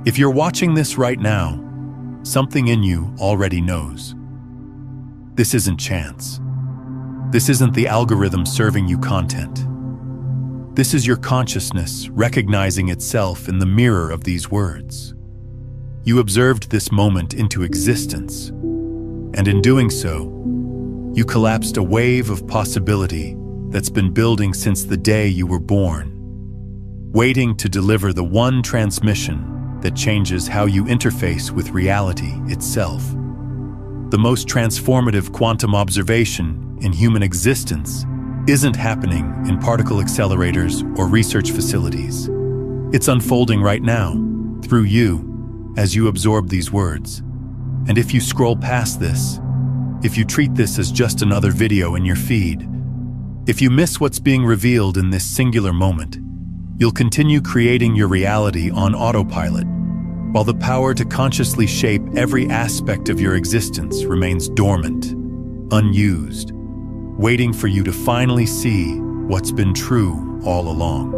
If you're watching this right now, something in you already knows. This isn't chance. This isn't the algorithm serving you content. This is your consciousness recognizing itself in the mirror of these words. You observed this moment into existence, and in doing so, you collapsed a wave of possibility that's been building since the day you were born, waiting to deliver the one transmission that changes how you interface with reality itself. The most transformative quantum observation in human existence isn't happening in particle accelerators or research facilities. It's unfolding right now, through you, as you absorb these words. And if you scroll past this, if you treat this as just another video in your feed, if you miss what's being revealed in this singular moment, you'll continue creating your reality on autopilot, while the power to consciously shape every aspect of your existence remains dormant, unused, waiting for you to finally see what's been true all along.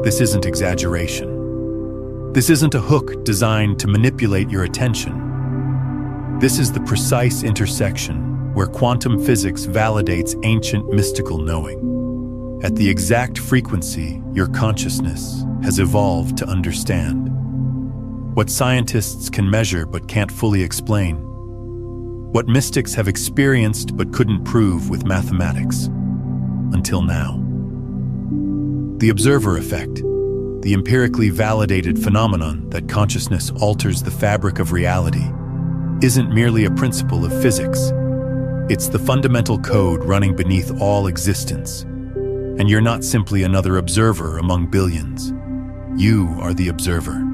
This isn't exaggeration. This isn't a hook designed to manipulate your attention. This is the precise intersection where quantum physics validates ancient mystical knowing, at the exact frequency your consciousness has evolved to understand. What scientists can measure but can't fully explain. What mystics have experienced but couldn't prove with mathematics. Until now. The observer effect, the empirically validated phenomenon that consciousness alters the fabric of reality, isn't merely a principle of physics. It's the fundamental code running beneath all existence. And you're not simply another observer among billions. You are the observer.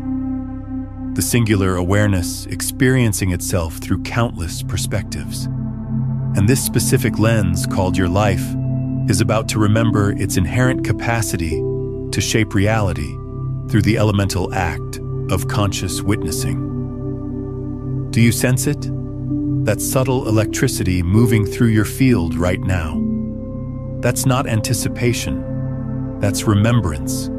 The singular awareness experiencing itself through countless perspectives. And this specific lens, called your life, is about to remember its inherent capacity to shape reality through the elemental act of conscious witnessing. Do you sense it? That subtle electricity moving through your field right now. That's not anticipation, that's remembrance.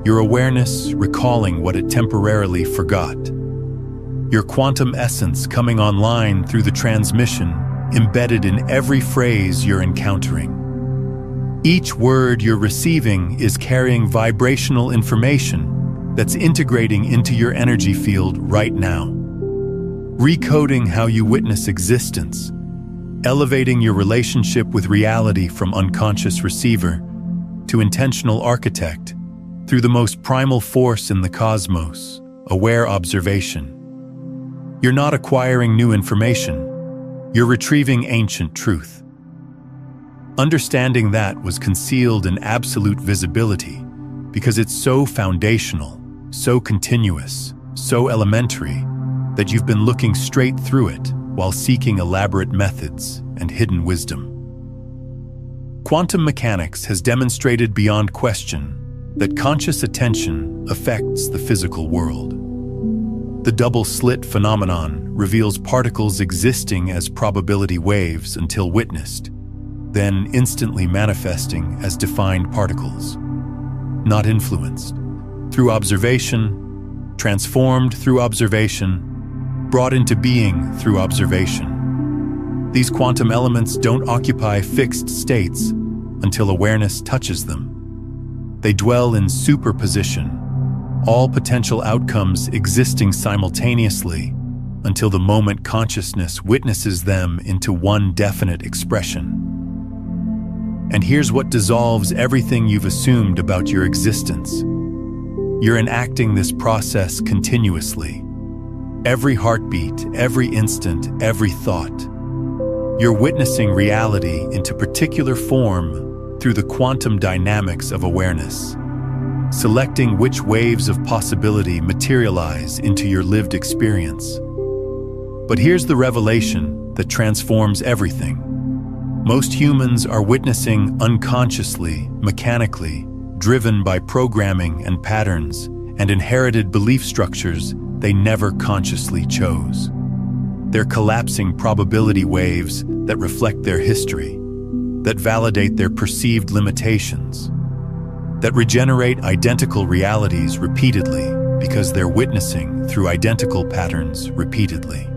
Your awareness recalling what it temporarily forgot. Your quantum essence coming online through the transmission embedded in every phrase you're encountering. Each word you're receiving is carrying vibrational information that's integrating into your energy field right now. Recoding how you witness existence, elevating your relationship with reality from unconscious receiver to intentional architect, through the most primal force in the cosmos, aware observation. You're not acquiring new information, you're retrieving ancient truth. Understanding that was concealed in absolute visibility because it's so foundational, so continuous, so elementary, that you've been looking straight through it while seeking elaborate methods and hidden wisdom. Quantum mechanics has demonstrated beyond question that conscious attention affects the physical world. The double-slit phenomenon reveals particles existing as probability waves until witnessed, then instantly manifesting as defined particles, not influenced, through observation, transformed through observation, brought into being through observation. These quantum elements don't occupy fixed states until awareness touches them. They dwell in superposition, all potential outcomes existing simultaneously until the moment consciousness witnesses them into one definite expression. And here's what dissolves everything you've assumed about your existence. You're enacting this process continuously. Every heartbeat, every instant, every thought. You're witnessing reality into particular form through the quantum dynamics of awareness, selecting which waves of possibility materialize into your lived experience. But here's the revelation that transforms everything. Most humans are witnessing unconsciously, mechanically, driven by programming and patterns and inherited belief structures they never consciously chose. They're collapsing probability waves that reflect their history, that validate their perceived limitations, that regenerate identical realities repeatedly, because they're witnessing through identical patterns repeatedly.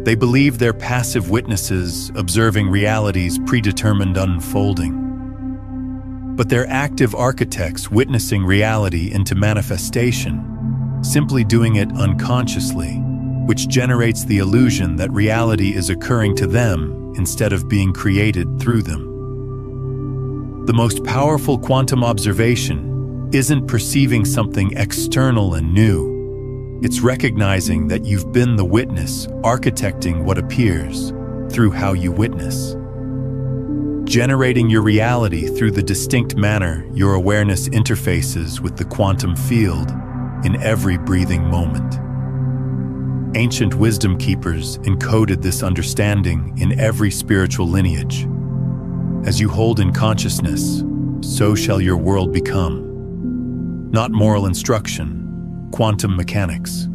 They believe they're passive witnesses observing reality's predetermined unfolding. But they're active architects witnessing reality into manifestation, simply doing it unconsciously, which generates the illusion that reality is occurring to them instead of being created through them. The most powerful quantum observation isn't perceiving something external and new. It's recognizing that you've been the witness architecting what appears through how you witness. Generating your reality through the distinct manner your awareness interfaces with the quantum field in every breathing moment. Ancient wisdom keepers encoded this understanding in every spiritual lineage. As you hold in consciousness, so shall your world become. Not moral instruction, quantum mechanics.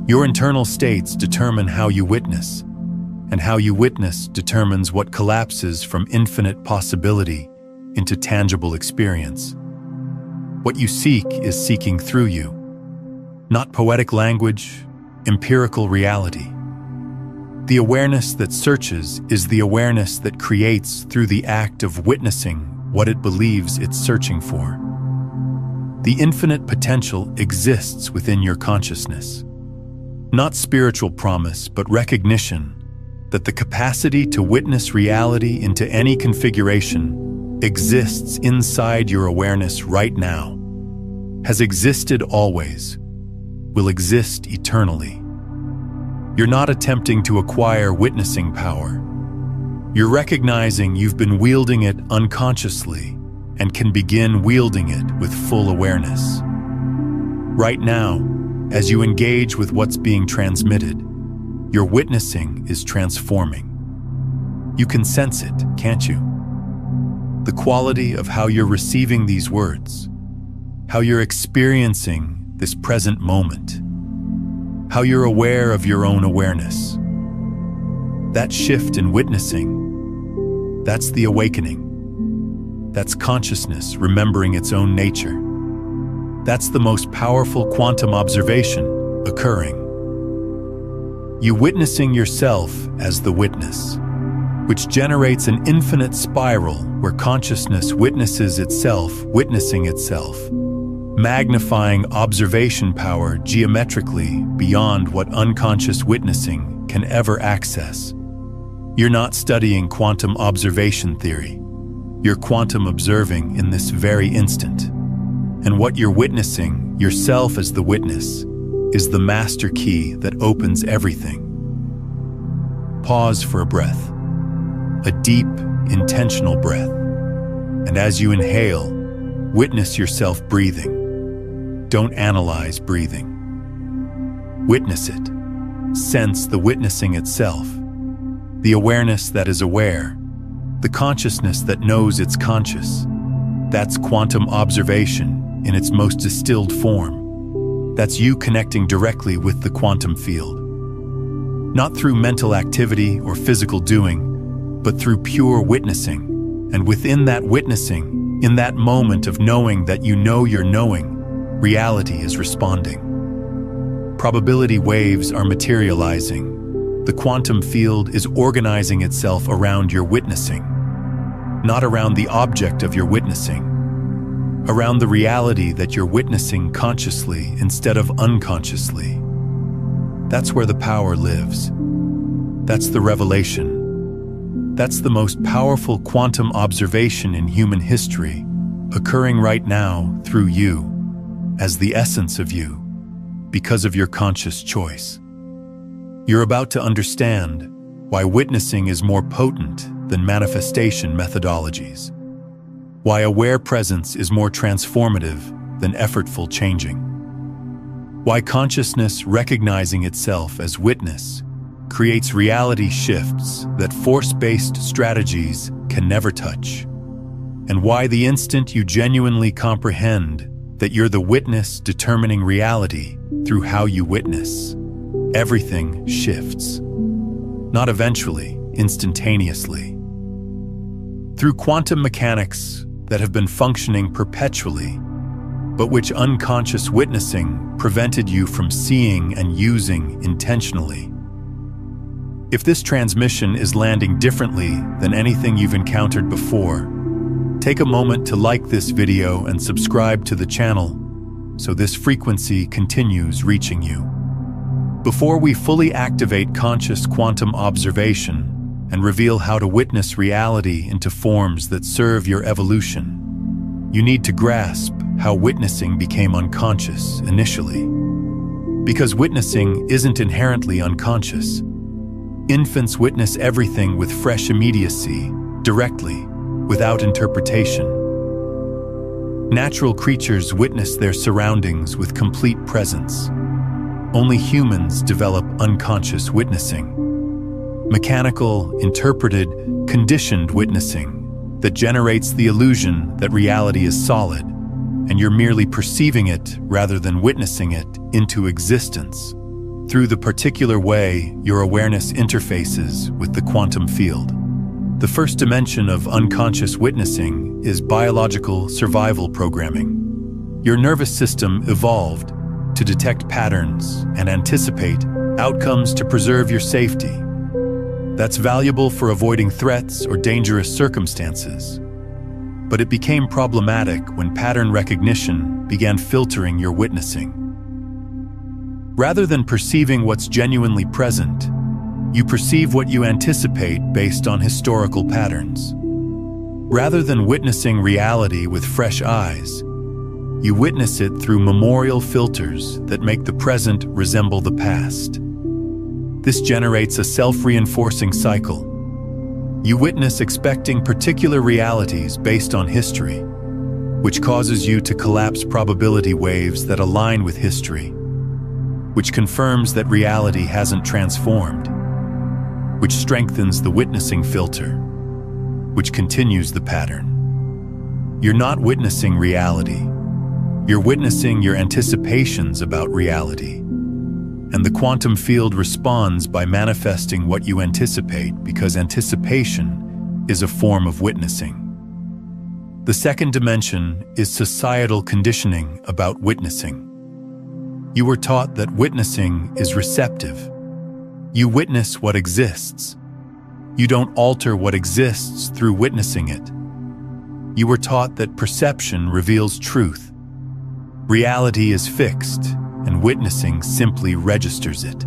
Your internal states determine how you witness, and how you witness determines what collapses from infinite possibility into tangible experience. What you seek is seeking through you, not poetic language, empirical reality. The awareness that searches is the awareness that creates through the act of witnessing what it believes it's searching for. The infinite potential exists within your consciousness. Not spiritual promise, but recognition that the capacity to witness reality into any configuration exists inside your awareness right now, has existed always, will exist eternally. You're not attempting to acquire witnessing power. You're recognizing you've been wielding it unconsciously and can begin wielding it with full awareness. Right now, as you engage with what's being transmitted, your witnessing is transforming. You can sense it, can't you? The quality of how you're receiving these words, how you're experiencing this present moment, how you're aware of your own awareness. That shift in witnessing, that's the awakening. That's consciousness remembering its own nature. That's the most powerful quantum observation occurring. You witnessing yourself as the witness, which generates an infinite spiral where consciousness witnesses itself, witnessing itself, magnifying observation power geometrically beyond what unconscious witnessing can ever access. You're not studying quantum observation theory. You're quantum observing in this very instant. And what you're witnessing, yourself as the witness, is the master key that opens everything. Pause for a breath, a deep, intentional breath. And as you inhale, witness yourself breathing. Don't analyze breathing. Witness it. Sense the witnessing itself, the awareness that is aware, the consciousness that knows it's conscious. That's quantum observation in its most distilled form. That's you connecting directly with the quantum field. Not through mental activity or physical doing, but through pure witnessing. And within that witnessing, in that moment of knowing that you know you're knowing, reality is responding. Probability waves are materializing. The quantum field is organizing itself around your witnessing, not around the object of your witnessing. Around the reality that you're witnessing consciously instead of unconsciously. That's where the power lives. That's the revelation. That's the most powerful quantum observation in human history, occurring right now through you, as the essence of you, because of your conscious choice. You're about to understand why witnessing is more potent than manifestation methodologies. Why aware presence is more transformative than effortful changing. Why consciousness recognizing itself as witness creates reality shifts that force-based strategies can never touch. And why the instant you genuinely comprehend that you're the witness determining reality through how you witness, everything shifts. Not eventually, instantaneously. Through quantum mechanics that have been functioning perpetually, but which unconscious witnessing prevented you from seeing and using intentionally. If this transmission is landing differently than anything you've encountered before, take a moment to like this video and subscribe to the channel so this frequency continues reaching you. Before we fully activate conscious quantum observation and reveal how to witness reality into forms that serve your evolution, you need to grasp how witnessing became unconscious initially. Because witnessing isn't inherently unconscious. Infants witness everything with fresh immediacy, directly, without interpretation. Natural creatures witness their surroundings with complete presence. Only humans develop unconscious witnessing. Mechanical, interpreted, conditioned witnessing that generates the illusion that reality is solid, and you're merely perceiving it rather than witnessing it into existence through the particular way your awareness interfaces with the quantum field. The first dimension of unconscious witnessing is biological survival programming. Your nervous system evolved to detect patterns and anticipate outcomes to preserve your safety. That's valuable for avoiding threats or dangerous circumstances. But it became problematic when pattern recognition began filtering your witnessing. Rather than perceiving what's genuinely present, you perceive what you anticipate based on historical patterns. Rather than witnessing reality with fresh eyes, you witness it through memorial filters that make the present resemble the past. This generates a self-reinforcing cycle. You witness expecting particular realities based on history, which causes you to collapse probability waves that align with history, which confirms that reality hasn't transformed, which strengthens the witnessing filter, which continues the pattern. You're not witnessing reality. You're witnessing your anticipations about reality. And the quantum field responds by manifesting what you anticipate, because anticipation is a form of witnessing. The second dimension is societal conditioning about witnessing. You were taught that witnessing is receptive. You witness what exists. You don't alter what exists through witnessing it. You were taught that perception reveals truth. Reality is fixed, and witnessing simply registers it.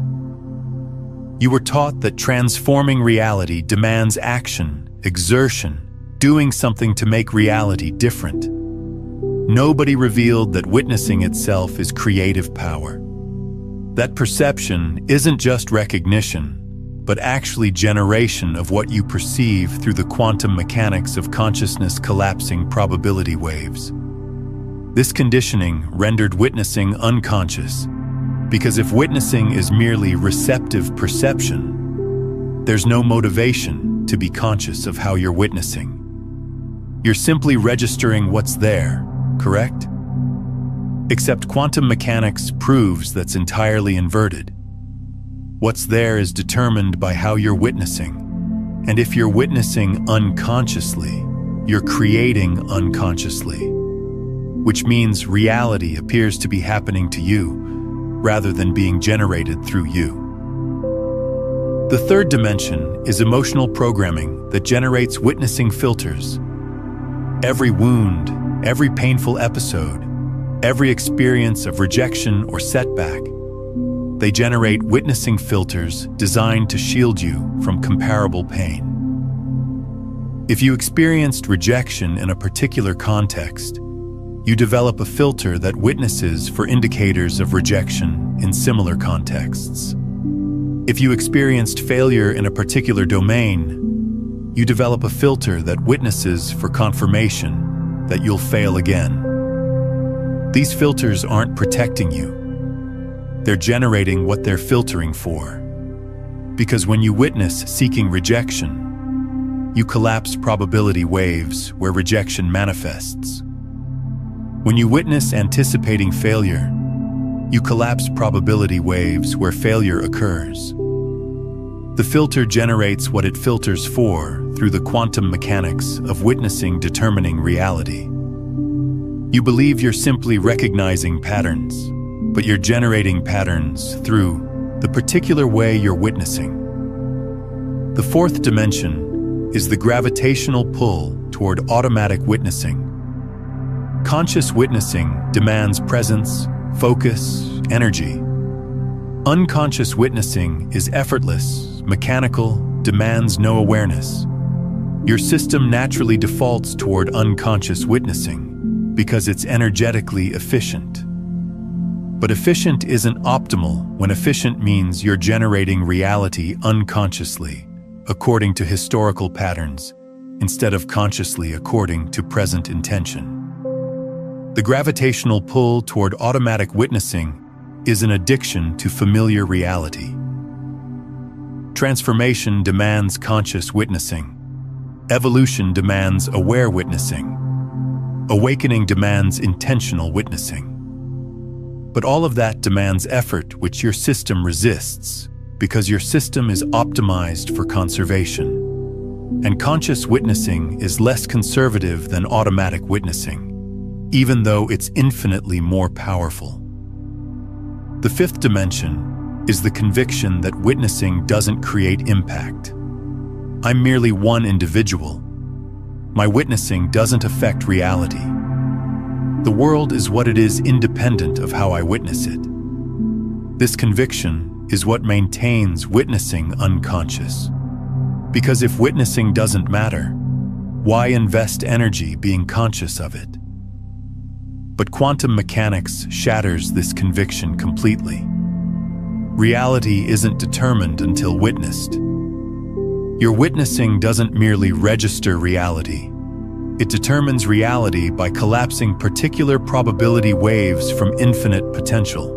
You were taught that transforming reality demands action, exertion, doing something to make reality different. Nobody revealed that witnessing itself is creative power. That perception isn't just recognition, but actually generation of what you perceive through the quantum mechanics of consciousness collapsing probability waves. This conditioning rendered witnessing unconscious, because if witnessing is merely receptive perception, there's no motivation to be conscious of how you're witnessing. You're simply registering what's there, correct? Except quantum mechanics proves that's entirely inverted. What's there is determined by how you're witnessing. And if you're witnessing unconsciously, you're creating unconsciously, which means reality appears to be happening to you rather than being generated through you. The third dimension is emotional programming that generates witnessing filters. Every wound, every painful episode, every experience of rejection or setback, they generate witnessing filters designed to shield you from comparable pain. If you experienced rejection in a particular context, you develop a filter that witnesses for indicators of rejection in similar contexts. If you experienced failure in a particular domain, you develop a filter that witnesses for confirmation that you'll fail again. These filters aren't protecting you. They're generating what they're filtering for. Because when you witness seeking rejection, you collapse probability waves where rejection manifests. When you witness anticipating failure, you collapse probability waves where failure occurs. The filter generates what it filters for through the quantum mechanics of witnessing determining reality. You believe you're simply recognizing patterns, but you're generating patterns through the particular way you're witnessing. The fourth dimension is the gravitational pull toward automatic witnessing. Conscious witnessing demands presence, focus, energy. Unconscious witnessing is effortless, mechanical, demands no awareness. Your system naturally defaults toward unconscious witnessing because it's energetically efficient. But efficient isn't optimal when efficient means you're generating reality unconsciously, according to historical patterns, instead of consciously according to present intention. The gravitational pull toward automatic witnessing is an addiction to familiar reality. Transformation demands conscious witnessing. Evolution demands aware witnessing. Awakening demands intentional witnessing. But all of that demands effort which your system resists because your system is optimized for conservation. And conscious witnessing is less conservative than automatic witnessing, even though it's infinitely more powerful. The fifth dimension is the conviction that witnessing doesn't create impact. I'm merely one individual. My witnessing doesn't affect reality. The world is what it is independent of how I witness it. This conviction is what maintains witnessing unconscious. Because if witnessing doesn't matter, why invest energy being conscious of it? But quantum mechanics shatters this conviction completely. Reality isn't determined until witnessed. Your witnessing doesn't merely register reality. It determines reality by collapsing particular probability waves from infinite potential.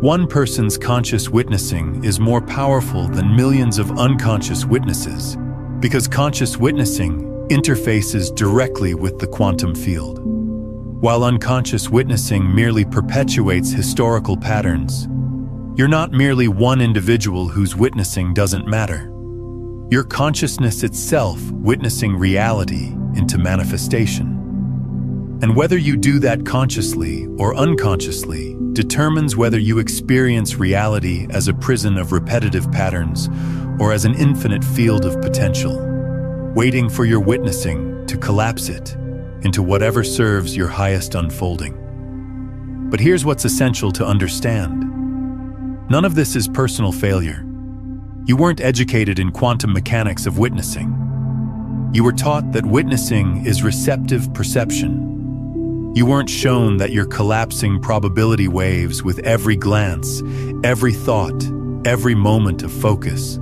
One person's conscious witnessing is more powerful than millions of unconscious witnesses because conscious witnessing interfaces directly with the quantum field. While unconscious witnessing merely perpetuates historical patterns, you're not merely one individual whose witnessing doesn't matter. Your consciousness itself witnessing reality into manifestation. And whether you do that consciously or unconsciously determines whether you experience reality as a prison of repetitive patterns or as an infinite field of potential, waiting for your witnessing to collapse it into whatever serves your highest unfolding. But here's what's essential to understand. None of this is personal failure. You weren't educated in quantum mechanics of witnessing. You were taught that witnessing is receptive perception. You weren't shown that you're collapsing probability waves with every glance, every thought, every moment of focus.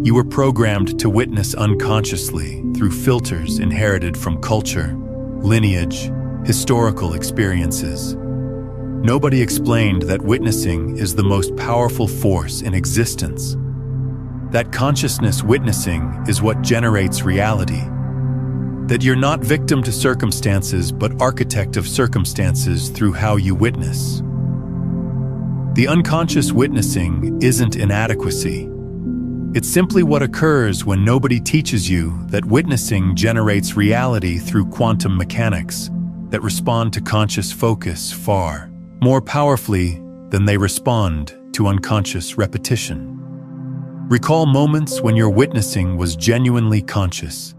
You were programmed to witness unconsciously through filters inherited from culture, lineage, historical experiences. Nobody explained that witnessing is the most powerful force in existence. That consciousness witnessing is what generates reality. That you're not victim to circumstances but architect of circumstances through how you witness. The unconscious witnessing isn't inadequacy. It's simply what occurs when nobody teaches you that witnessing generates reality through quantum mechanics that respond to conscious focus far more powerfully than they respond to unconscious repetition. Recall moments when your witnessing was genuinely conscious,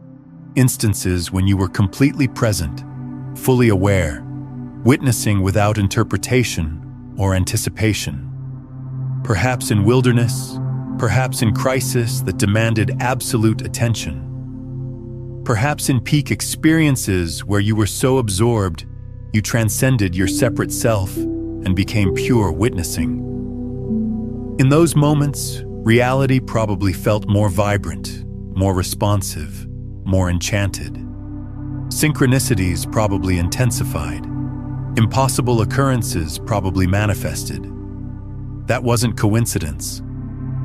instances when you were completely present, fully aware, witnessing without interpretation or anticipation. Perhaps in wilderness, perhaps in crisis that demanded absolute attention. Perhaps in peak experiences where you were so absorbed, you transcended your separate self and became pure witnessing. In those moments, reality probably felt more vibrant, more responsive, more enchanted. Synchronicities probably intensified. Impossible occurrences probably manifested. That wasn't coincidence.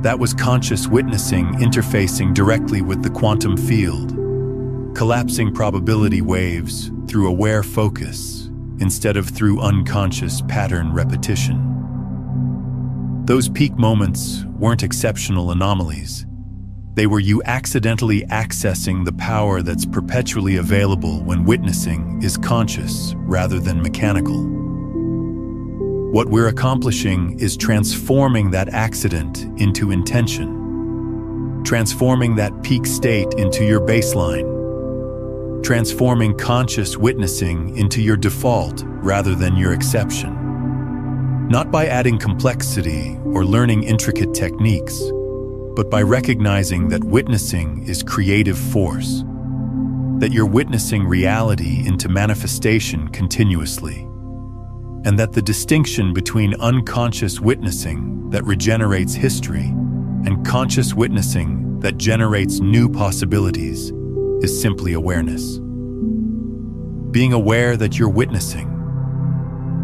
That was conscious witnessing interfacing directly with the quantum field, collapsing probability waves through aware focus instead of through unconscious pattern repetition. Those peak moments weren't exceptional anomalies. They were you accidentally accessing the power that's perpetually available when witnessing is conscious rather than mechanical. What we're accomplishing is transforming that accident into intention, transforming that peak state into your baseline, transforming conscious witnessing into your default rather than your exception. Not by adding complexity or learning intricate techniques, but by recognizing that witnessing is creative force, that you're witnessing reality into manifestation continuously, and that the distinction between unconscious witnessing that regenerates history and conscious witnessing that generates new possibilities is simply awareness. Being aware that you're witnessing,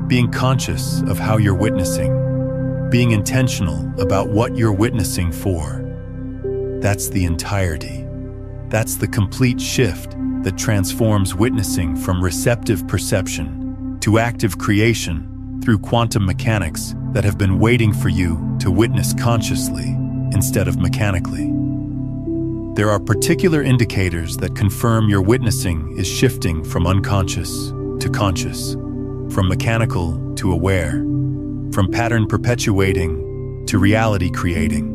being conscious of how you're witnessing, being intentional about what you're witnessing for. That's the entirety. That's the complete shift that transforms witnessing from receptive perception to active creation through quantum mechanics that have been waiting for you to witness consciously instead of mechanically. There are particular indicators that confirm your witnessing is shifting from unconscious to conscious, from mechanical to aware, from pattern perpetuating to reality creating.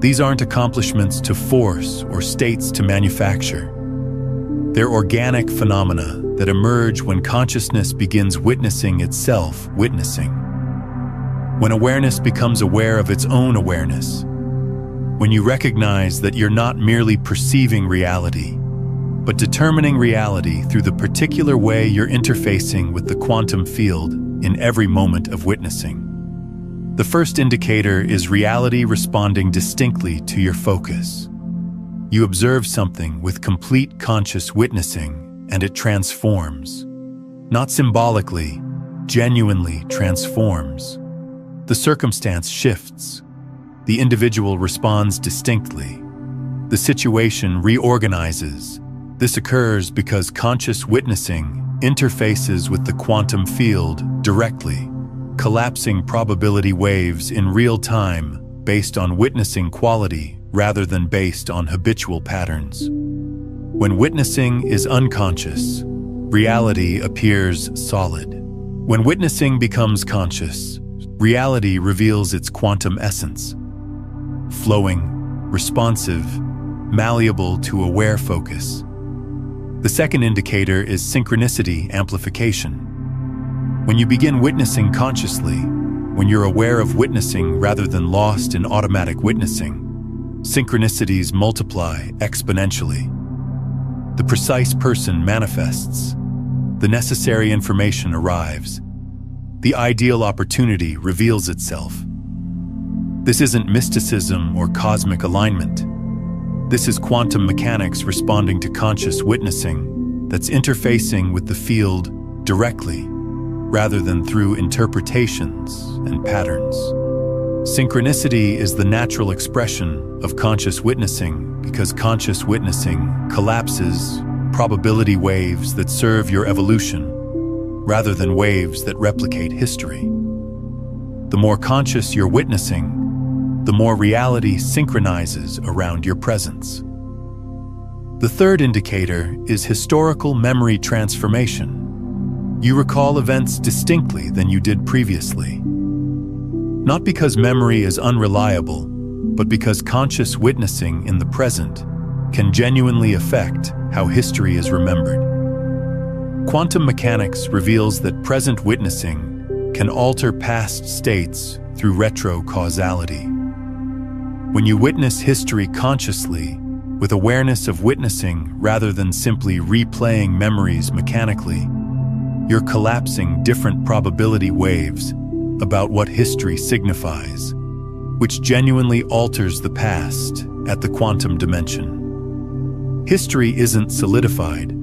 These aren't accomplishments to force or states to manufacture. They're organic phenomena that emerge when consciousness begins witnessing itself witnessing. When awareness becomes aware of its own awareness. When you recognize that you're not merely perceiving reality, but determining reality through the particular way you're interfacing with the quantum field in every moment of witnessing. The first indicator is reality responding distinctly to your focus. You observe something with complete conscious witnessing, and it transforms. Not symbolically, genuinely transforms. The circumstance shifts. The individual responds distinctly. The situation reorganizes. This occurs because conscious witnessing interfaces with the quantum field directly, collapsing probability waves in real time based on witnessing quality rather than based on habitual patterns. When witnessing is unconscious, reality appears solid. When witnessing becomes conscious, reality reveals its quantum essence. Flowing, responsive, malleable to aware focus. The second indicator is synchronicity amplification. When you begin witnessing consciously, when you're aware of witnessing rather than lost in automatic witnessing, synchronicities multiply exponentially. The precise person manifests. The necessary information arrives. The ideal opportunity reveals itself. This isn't mysticism or cosmic alignment. This is quantum mechanics responding to conscious witnessing that's interfacing with the field directly, rather than through interpretations and patterns. Synchronicity is the natural expression of conscious witnessing because conscious witnessing collapses probability waves that serve your evolution, rather than waves that replicate history. The more conscious you're witnessing, the more reality synchronizes around your presence. The third indicator is historical memory transformation. You recall events distinctly than you did previously. Not because memory is unreliable, but because conscious witnessing in the present can genuinely affect how history is remembered. Quantum mechanics reveals that present witnessing can alter past states through retro-causality. When you witness history consciously, with awareness of witnessing rather than simply replaying memories mechanically, you're collapsing different probability waves about what history signifies, which genuinely alters the past at the quantum dimension. History isn't solidified.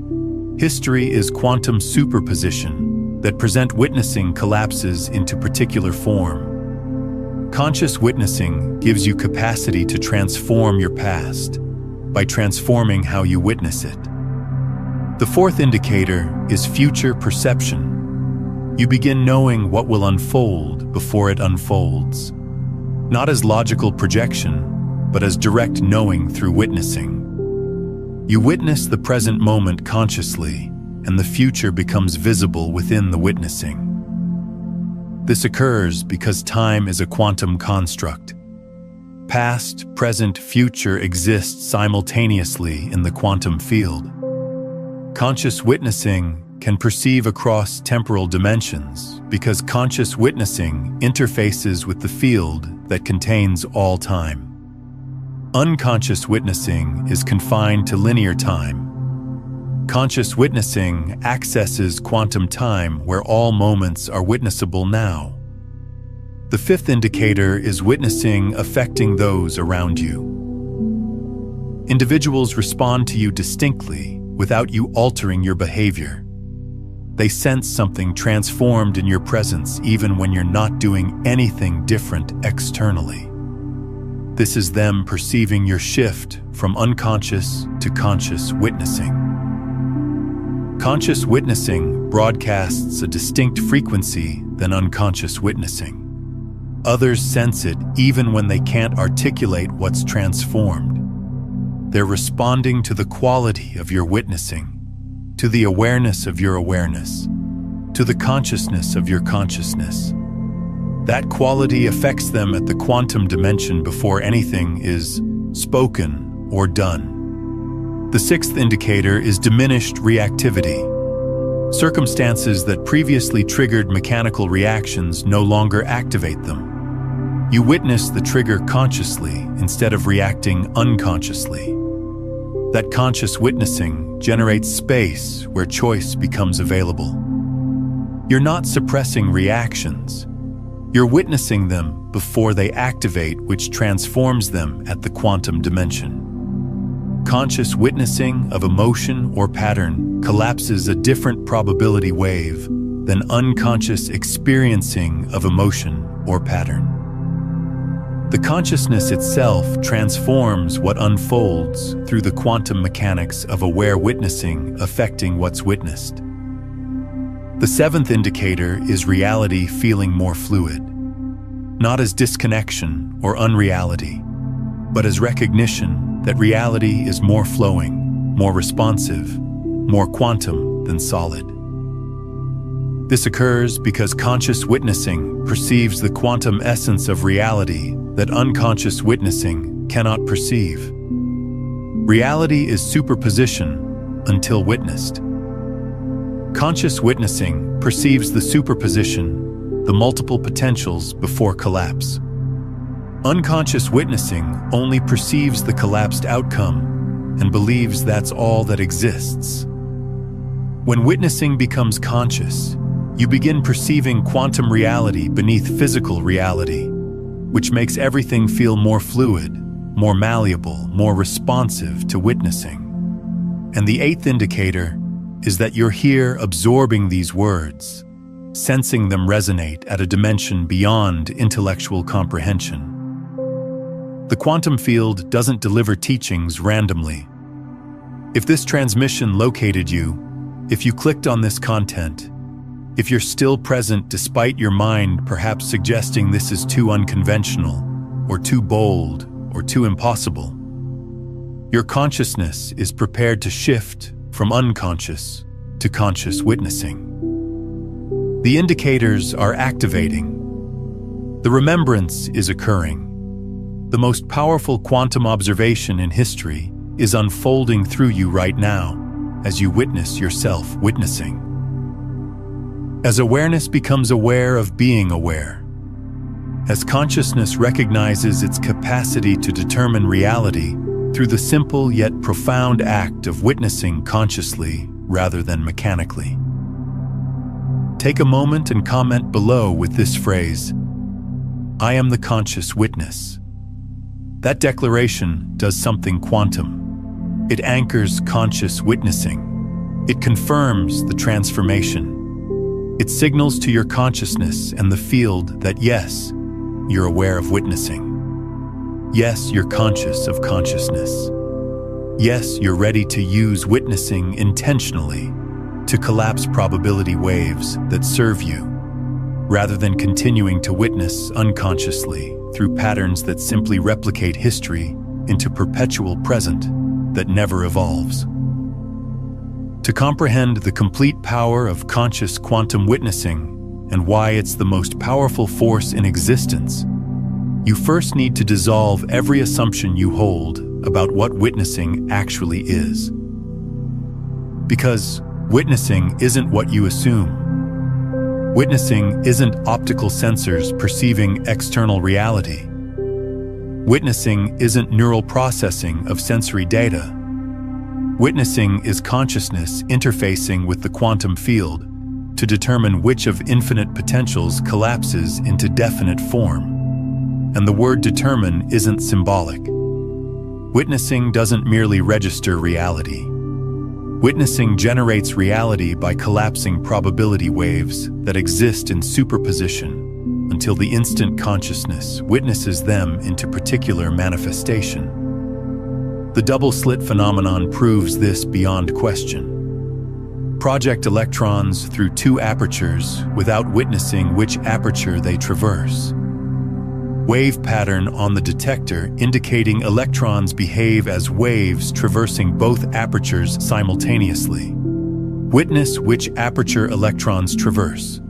History is quantum superposition that present witnessing collapses into particular form. Conscious witnessing gives you capacity to transform your past by transforming how you witness it. The fourth indicator is future perception. You begin knowing what will unfold before it unfolds. Not as logical projection, but as direct knowing through witnessing. You witness the present moment consciously, and the future becomes visible within the witnessing. This occurs because time is a quantum construct. Past, present, future exist simultaneously in the quantum field. Conscious witnessing can perceive across temporal dimensions because conscious witnessing interfaces with the field that contains all time. Unconscious witnessing is confined to linear time. Conscious witnessing accesses quantum time where all moments are witnessable now. The fifth indicator is witnessing affecting those around you. Individuals respond to you distinctly without you altering your behavior. They sense something transformed in your presence even when you're not doing anything different externally. This is them perceiving your shift from unconscious to conscious witnessing. Conscious witnessing broadcasts a distinct frequency than unconscious witnessing. Others sense it even when they can't articulate what's transformed. They're responding to the quality of your witnessing, to the awareness of your awareness, to the consciousness of your consciousness. That quality affects them at the quantum dimension before anything is spoken or done. The sixth indicator is diminished reactivity. Circumstances that previously triggered mechanical reactions no longer activate them. You witness the trigger consciously instead of reacting unconsciously. That conscious witnessing generates space where choice becomes available. You're not suppressing reactions. You're witnessing them before they activate, which transforms them at the quantum dimension. Conscious witnessing of emotion or pattern collapses a different probability wave than unconscious experiencing of emotion or pattern. The consciousness itself transforms what unfolds through the quantum mechanics of aware witnessing affecting what's witnessed. The seventh indicator is reality feeling more fluid, not as disconnection or unreality, but as recognition that reality is more flowing, more responsive, more quantum than solid. This occurs because conscious witnessing perceives the quantum essence of reality that unconscious witnessing cannot perceive. Reality is superposition until witnessed. Conscious witnessing perceives the superposition, the multiple potentials before collapse. Unconscious witnessing only perceives the collapsed outcome and believes that's all that exists. When witnessing becomes conscious, you begin perceiving quantum reality beneath physical reality, which makes everything feel more fluid, more malleable, more responsive to witnessing. And the eighth indicator is that you're here absorbing these words, sensing them resonate at a dimension beyond intellectual comprehension. The quantum field doesn't deliver teachings randomly. If this transmission located you, if you clicked on this content, if you're still present despite your mind perhaps suggesting this is too unconventional, or too bold, or too impossible, your consciousness is prepared to shift from unconscious to conscious witnessing. The indicators are activating. The remembrance is occurring. The most powerful quantum observation in history is unfolding through you right now as you witness yourself witnessing. As awareness becomes aware of being aware, as consciousness recognizes its capacity to determine reality through the simple yet profound act of witnessing consciously rather than mechanically. Take a moment and comment below with this phrase, "I am the conscious witness." That declaration does something quantum. It anchors conscious witnessing. It confirms the transformation. It signals to your consciousness and the field that yes, you're aware of witnessing. Yes, you're conscious of consciousness. Yes, you're ready to use witnessing intentionally to collapse probability waves that serve you, rather than continuing to witness unconsciously through patterns that simply replicate history into perpetual present that never evolves. To comprehend the complete power of conscious quantum witnessing and why it's the most powerful force in existence, you first need to dissolve every assumption you hold about what witnessing actually is. Because witnessing isn't what you assume. Witnessing isn't optical sensors perceiving external reality. Witnessing isn't neural processing of sensory data. Witnessing is consciousness interfacing with the quantum field to determine which of infinite potentials collapses into definite form. And the word determine isn't symbolic. Witnessing doesn't merely register reality. Witnessing generates reality by collapsing probability waves that exist in superposition until the instant consciousness witnesses them into particular manifestation. The double-slit phenomenon proves this beyond question. Project electrons through two apertures without witnessing which aperture they traverse. Wave pattern on the detector indicating electrons behave as waves traversing both apertures simultaneously. Witness which aperture electrons traverse.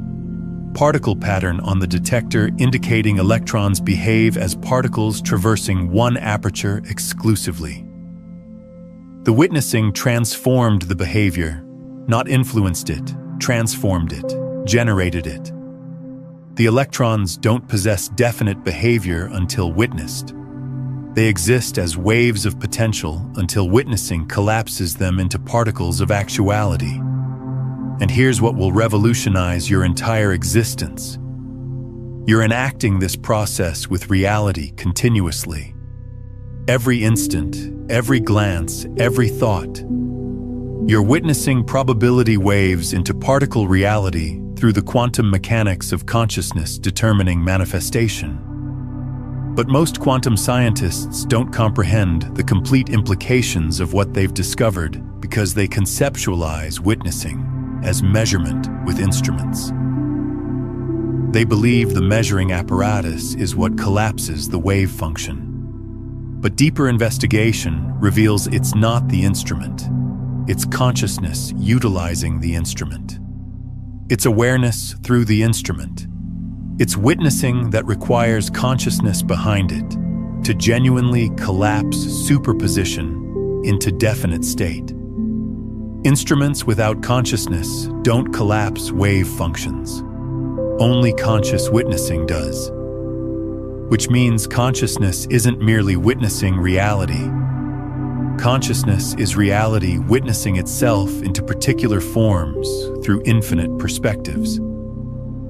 Particle pattern on the detector indicating electrons behave as particles traversing one aperture exclusively. The witnessing transformed the behavior, not influenced it, transformed it, generated it. The electrons don't possess definite behavior until witnessed. They exist as waves of potential until witnessing collapses them into particles of actuality. And here's what will revolutionize your entire existence. You're enacting this process with reality continuously. Every instant, every glance, every thought. You're witnessing probability waves into particle reality through the quantum mechanics of consciousness determining manifestation. But most quantum scientists don't comprehend the complete implications of what they've discovered because they conceptualize witnessing as measurement with instruments. They believe the measuring apparatus is what collapses the wave function. But deeper investigation reveals it's not the instrument. It's consciousness utilizing the instrument. It's awareness through the instrument. It's witnessing that requires consciousness behind it to genuinely collapse superposition into definite state. Instruments without consciousness don't collapse wave functions. Only conscious witnessing does. Which means consciousness isn't merely witnessing reality. Consciousness is reality witnessing itself into particular forms through infinite perspectives.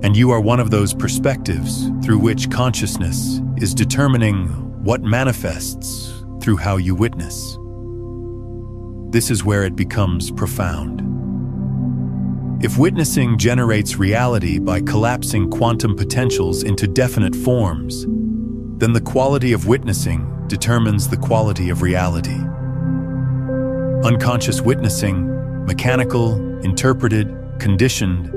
And you are one of those perspectives through which consciousness is determining what manifests through how you witness. This is where it becomes profound. If witnessing generates reality by collapsing quantum potentials into definite forms, then the quality of witnessing determines the quality of reality. Unconscious witnessing, mechanical, interpreted, conditioned,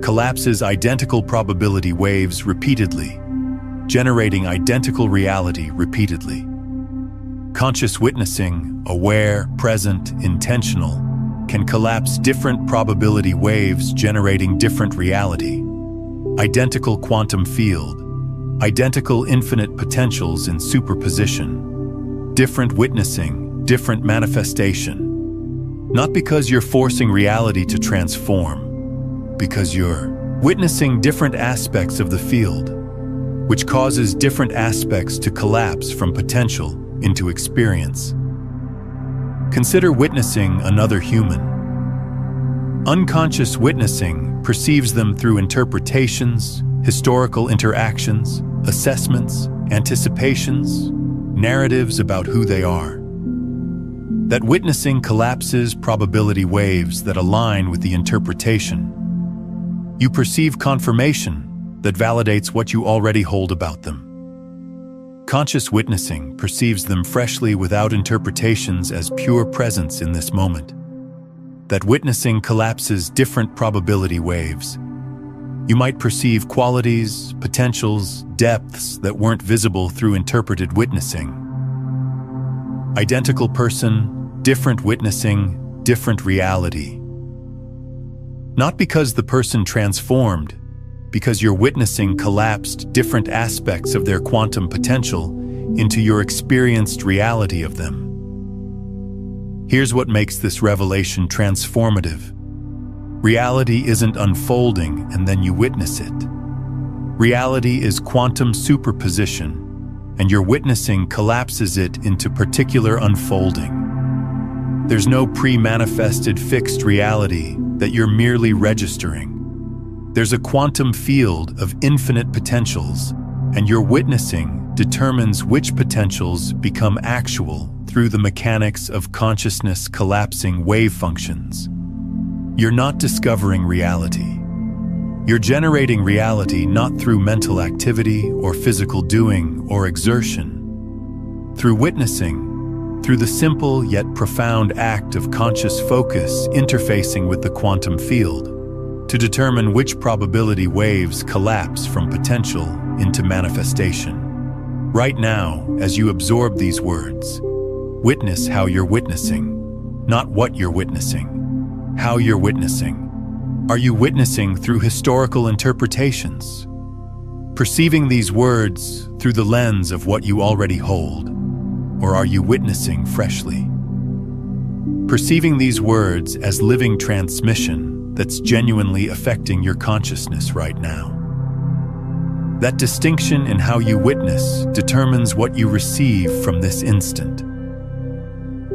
collapses identical probability waves repeatedly, generating identical reality repeatedly. Conscious witnessing, aware, present, intentional, can collapse different probability waves generating different reality. Identical quantum field, identical infinite potentials in superposition. Different witnessing, different manifestation. Not because you're forcing reality to transform, because you're witnessing different aspects of the field, which causes different aspects to collapse from potential into experience. Consider witnessing another human. Unconscious witnessing perceives them through interpretations, historical interactions, assessments, anticipations, narratives about who they are. That witnessing collapses probability waves that align with the interpretation. You perceive confirmation that validates what you already hold about them. Conscious witnessing perceives them freshly without interpretations as pure presence in this moment. That witnessing collapses different probability waves. You might perceive qualities, potentials, depths that weren't visible through interpreted witnessing. Identical person, different witnessing, different reality. Not because the person transformed, because your witnessing collapsed different aspects of their quantum potential into your experienced reality of them. Here's what makes this revelation transformative. Reality isn't unfolding and then you witness it. Reality is quantum superposition, and your witnessing collapses it into particular unfolding. There's no pre-manifested fixed reality that you're merely registering. There's a quantum field of infinite potentials, and your witnessing determines which potentials become actual through the mechanics of consciousness collapsing wave functions. You're not discovering reality. You're generating reality not through mental activity or physical doing or exertion. Through witnessing, through the simple yet profound act of conscious focus interfacing with the quantum field to determine which probability waves collapse from potential into manifestation. Right now, as you absorb these words, witness how you're witnessing, not what you're witnessing, how you're witnessing. Are you witnessing through historical interpretations? Perceiving these words through the lens of what you already hold? Or are you witnessing freshly? Perceiving these words as living transmission that's genuinely affecting your consciousness right now. That distinction in how you witness determines what you receive from this instant.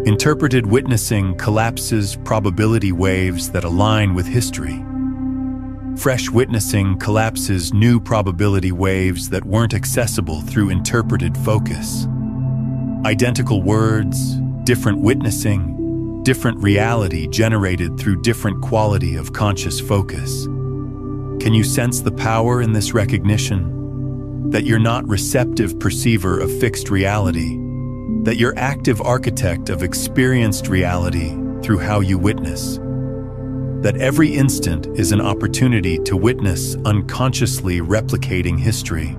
Interpreted witnessing collapses probability waves that align with history. Fresh witnessing collapses new probability waves that weren't accessible through interpreted focus. Identical words, different witnessing, different reality generated through different quality of conscious focus. Can you sense the power in this recognition? That you're not receptive perceiver of fixed reality, that you're active architect of experienced reality through how you witness. That every instant is an opportunity to witness unconsciously replicating history,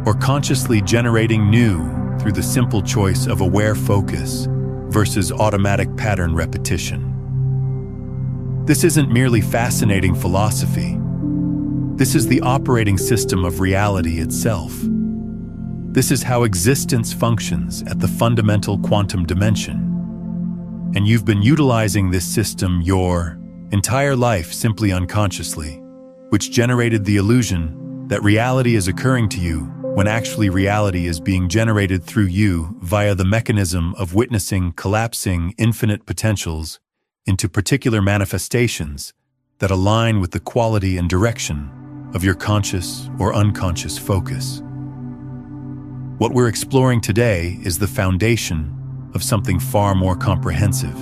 or consciously generating new through the simple choice of aware focus versus automatic pattern repetition. This isn't merely fascinating philosophy. This is the operating system of reality itself. This is how existence functions at the fundamental quantum dimension. And you've been utilizing this system your entire life simply unconsciously, which generated the illusion that reality is occurring to you when actually reality is being generated through you via the mechanism of witnessing collapsing infinite potentials into particular manifestations that align with the quality and direction of your conscious or unconscious focus. What we're exploring today is the foundation of something far more comprehensive.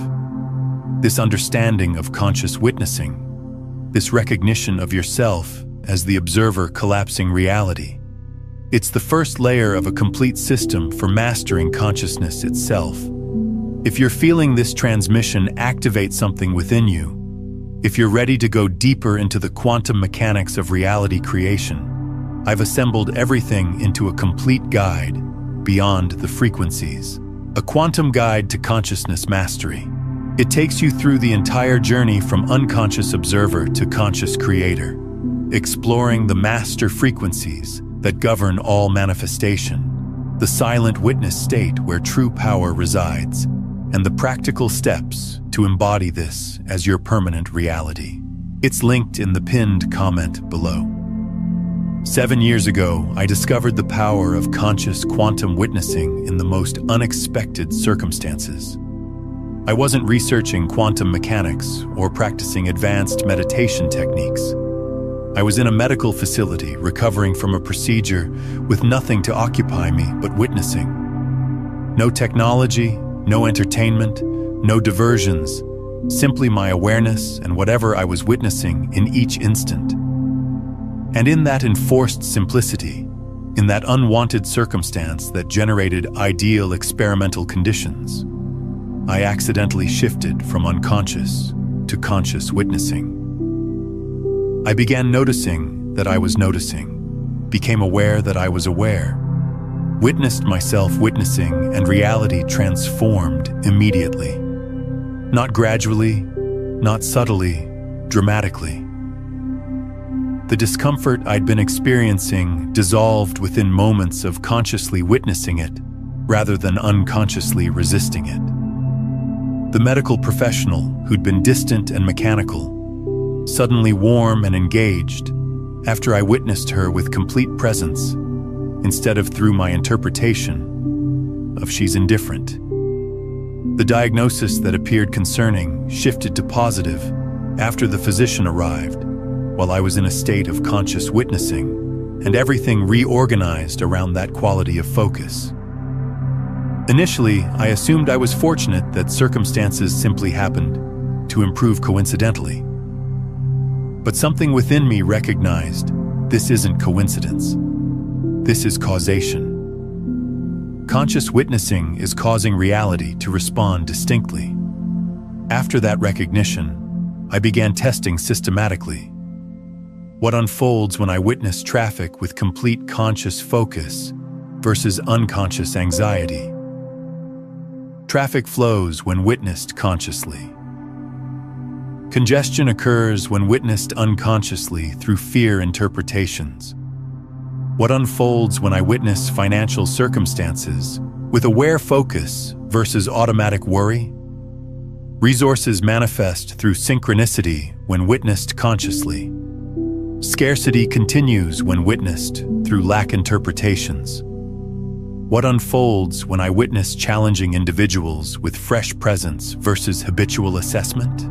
This understanding of conscious witnessing, this recognition of yourself as the observer collapsing reality. It's the first layer of a complete system for mastering consciousness itself. If you're feeling this transmission activate something within you, if you're ready to go deeper into the quantum mechanics of reality creation, I've assembled everything into a complete guide beyond the frequencies. A quantum guide to consciousness mastery. It takes you through the entire journey from unconscious observer to conscious creator, exploring the master frequencies that govern all manifestation, the silent witness state where true power resides, and the practical steps to embody this as your permanent reality. It's linked in the pinned comment below. 7 years ago, I discovered the power of conscious quantum witnessing in the most unexpected circumstances. I wasn't researching quantum mechanics or practicing advanced meditation techniques. I was in a medical facility recovering from a procedure with nothing to occupy me but witnessing. No technology, no entertainment, no diversions, simply my awareness and whatever I was witnessing in each instant. And in that enforced simplicity, in that unwanted circumstance that generated ideal experimental conditions, I accidentally shifted from unconscious to conscious witnessing. I began noticing that I was noticing, became aware that I was aware. witnessed myself witnessing, and reality transformed immediately. Not gradually, not subtly, dramatically. The discomfort I'd been experiencing dissolved within moments of consciously witnessing it, rather than unconsciously resisting it. The medical professional, who'd been distant and mechanical, suddenly warm and engaged, after I witnessed her with complete presence, instead of through my interpretation of she's indifferent. The diagnosis that appeared concerning shifted to positive after the physician arrived, while I was in a state of conscious witnessing, and everything reorganized around that quality of focus. Initially, I assumed I was fortunate that circumstances simply happened to improve coincidentally. But something within me recognized this isn't coincidence. This is causation. Conscious witnessing is causing reality to respond distinctly. After that recognition, I began testing systematically. What unfolds when I witness traffic with complete conscious focus versus unconscious anxiety? Traffic flows when witnessed consciously. Congestion occurs when witnessed unconsciously through fear interpretations. What unfolds when I witness financial circumstances with aware focus versus automatic worry? Resources manifest through synchronicity when witnessed consciously. Scarcity continues when witnessed through lack interpretations. What unfolds when I witness challenging individuals with fresh presence versus habitual assessment?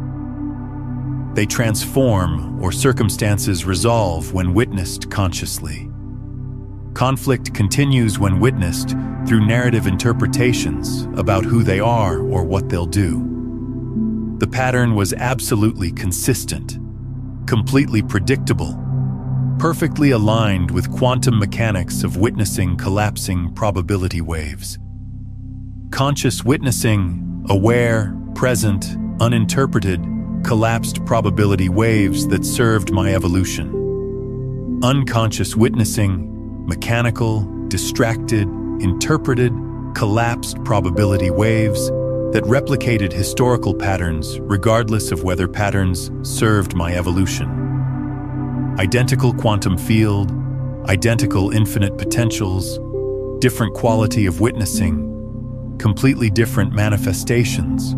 They transform or circumstances resolve when witnessed consciously. Conflict continues when witnessed through narrative interpretations about who they are or what they'll do. The pattern was absolutely consistent, completely predictable, perfectly aligned with quantum mechanics of witnessing collapsing probability waves. Conscious witnessing, aware, present, uninterpreted, collapsed probability waves that served my evolution. Unconscious witnessing, mechanical, distracted, interpreted, collapsed probability waves that replicated historical patterns regardless of whether patterns served my evolution. Identical quantum field, identical infinite potentials, different quality of witnessing, completely different manifestations.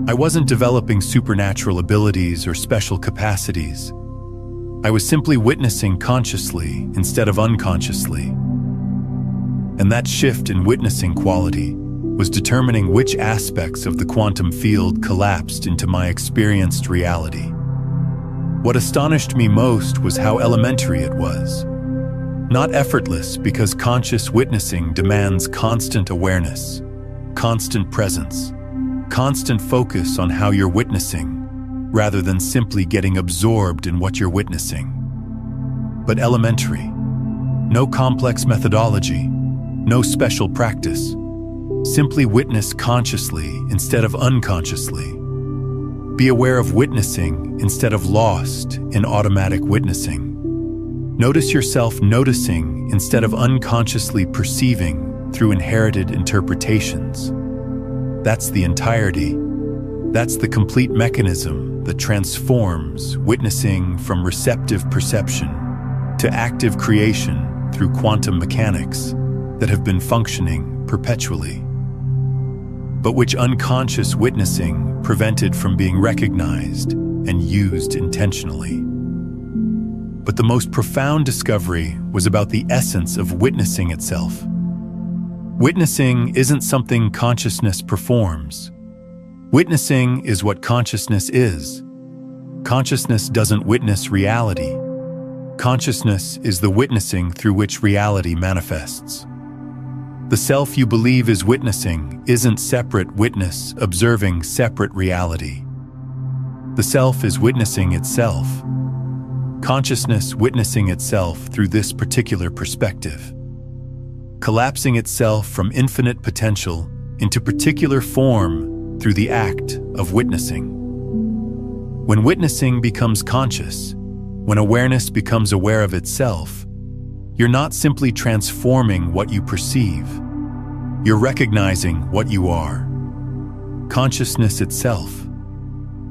I wasn't developing supernatural abilities or special capacities. I was simply witnessing consciously instead of unconsciously. And that shift in witnessing quality was determining which aspects of the quantum field collapsed into my experienced reality. What astonished me most was how elementary it was. Not effortless, because conscious witnessing demands constant awareness, constant presence, constant focus on how you're witnessing, rather than simply getting absorbed in what you're witnessing. But elementary. No complex methodology, no special practice. Simply witness consciously instead of unconsciously. Be aware of witnessing instead of lost in automatic witnessing. Notice yourself noticing instead of unconsciously perceiving through inherited interpretations. That's the entirety. That's the complete mechanism that transforms witnessing from receptive perception to active creation through quantum mechanics that have been functioning perpetually, but which unconscious witnessing prevented from being recognized and used intentionally. But the most profound discovery was about the essence of witnessing itself. Witnessing isn't something consciousness performs. Witnessing is what consciousness is. Consciousness doesn't witness reality. Consciousness is the witnessing through which reality manifests. The self you believe is witnessing isn't separate witness observing separate reality. The self is witnessing itself. Consciousness witnessing itself through this particular perspective. Collapsing itself from infinite potential into particular form through the act of witnessing. When witnessing becomes conscious, when awareness becomes aware of itself, You're not simply transforming what you perceive. You're recognizing what you are. Consciousness itself.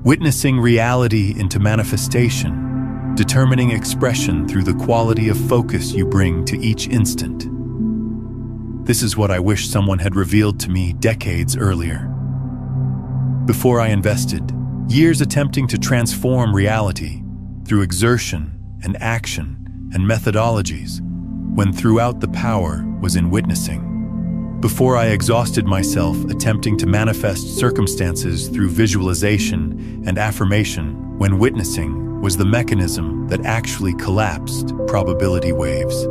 Witnessing reality into manifestation, determining expression through the quality of focus you bring to each instant. This is what I wish someone had revealed to me decades earlier. Before I invested years attempting to transform reality through exertion and action and methodologies, when throughout the power was in witnessing. Before I exhausted myself attempting to manifest circumstances through visualization and affirmation, when witnessing was the mechanism that actually collapsed probability waves.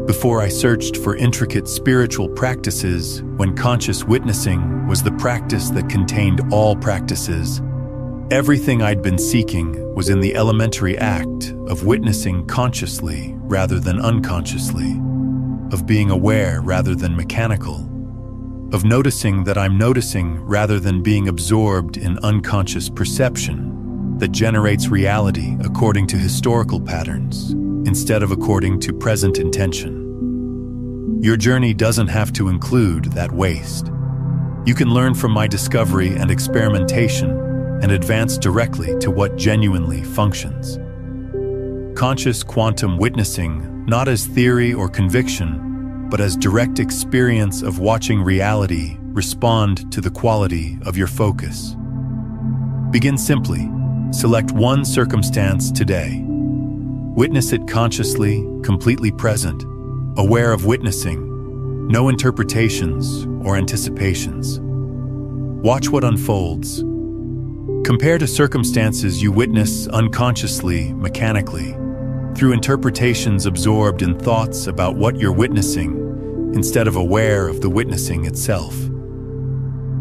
Before I searched for intricate spiritual practices, when conscious witnessing was the practice that contained all practices, everything I'd been seeking was in the elementary act of witnessing consciously rather than unconsciously, of being aware rather than mechanical, of noticing that I'm noticing rather than being absorbed in unconscious perception that generates reality according to historical patterns instead of according to present intention. Your journey doesn't have to include that waste. You can learn from my discovery and experimentation and advance directly to what genuinely functions. Conscious quantum witnessing, not as theory or conviction, but as direct experience of watching reality respond to the quality of your focus. Begin simply. Select one circumstance today. Witness it consciously, completely present, aware of witnessing, no interpretations or anticipations. Watch what unfolds. Compare to circumstances you witness unconsciously, mechanically, through interpretations absorbed in thoughts about what you're witnessing, instead of aware of the witnessing itself.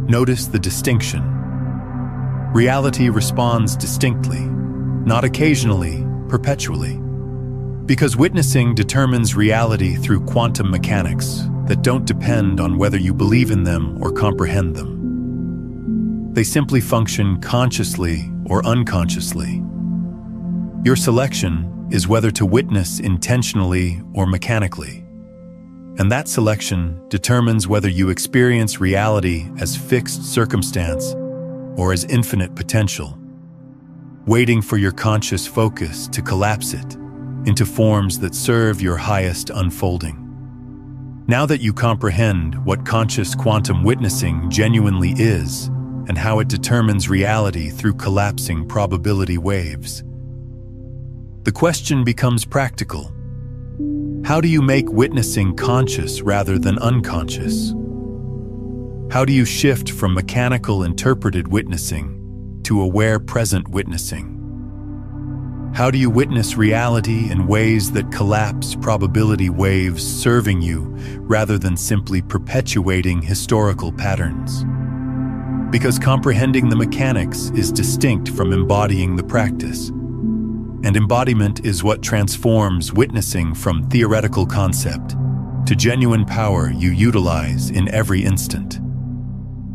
Notice the distinction. Reality responds distinctly, not occasionally, perpetually. Because witnessing determines reality through quantum mechanics that don't depend on whether you believe in them or comprehend them. They simply function consciously or unconsciously. Your selection is whether to witness intentionally or mechanically. And that selection determines whether you experience reality as fixed circumstance or as infinite potential, waiting for your conscious focus to collapse it into forms that serve your highest unfolding. Now that you comprehend what conscious quantum witnessing genuinely is and how it determines reality through collapsing probability waves, the question becomes practical. How do you make witnessing conscious rather than unconscious? How do you shift from mechanical interpreted witnessing to aware present witnessing? How do you witness reality in ways that collapse probability waves, serving you rather than simply perpetuating historical patterns? Because comprehending the mechanics is distinct from embodying the practice. And embodiment is what transforms witnessing from theoretical concept to genuine power you utilize in every instant.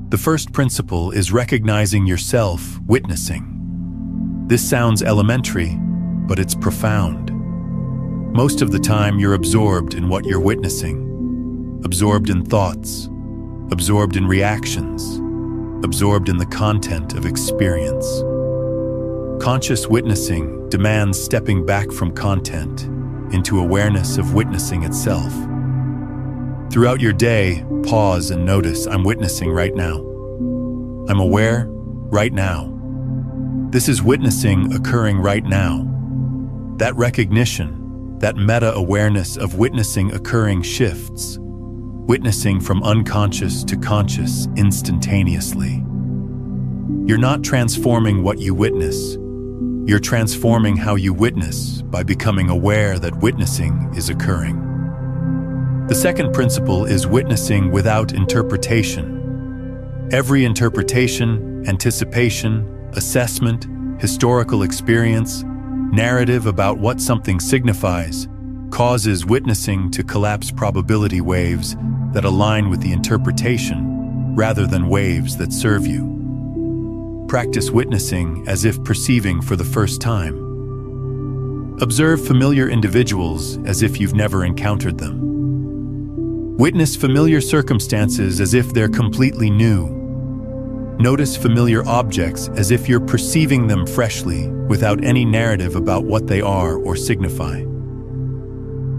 The first principle is recognizing yourself witnessing. This sounds elementary, but it's profound. Most of the time you're absorbed in what you're witnessing, absorbed in thoughts, absorbed in reactions, absorbed in the content of experience. Conscious witnessing demands stepping back from content into awareness of witnessing itself. Throughout your day, pause and notice, I'm witnessing right now. I'm aware right now. This is witnessing occurring right now. That recognition, that meta-awareness of witnessing occurring shifts, witnessing from unconscious to conscious instantaneously. You're not transforming what you witness. You're transforming how you witness by becoming aware that witnessing is occurring. The second principle is witnessing without interpretation. Every interpretation, anticipation, assessment, historical experience, narrative about what something signifies, causes witnessing to collapse probability waves that align with the interpretation rather than waves that serve you. Practice witnessing as if perceiving for the first time. Observe familiar individuals as if you've never encountered them. Witness familiar circumstances as if they're completely new. Notice familiar objects as if you're perceiving them freshly, without any narrative about what they are or signify.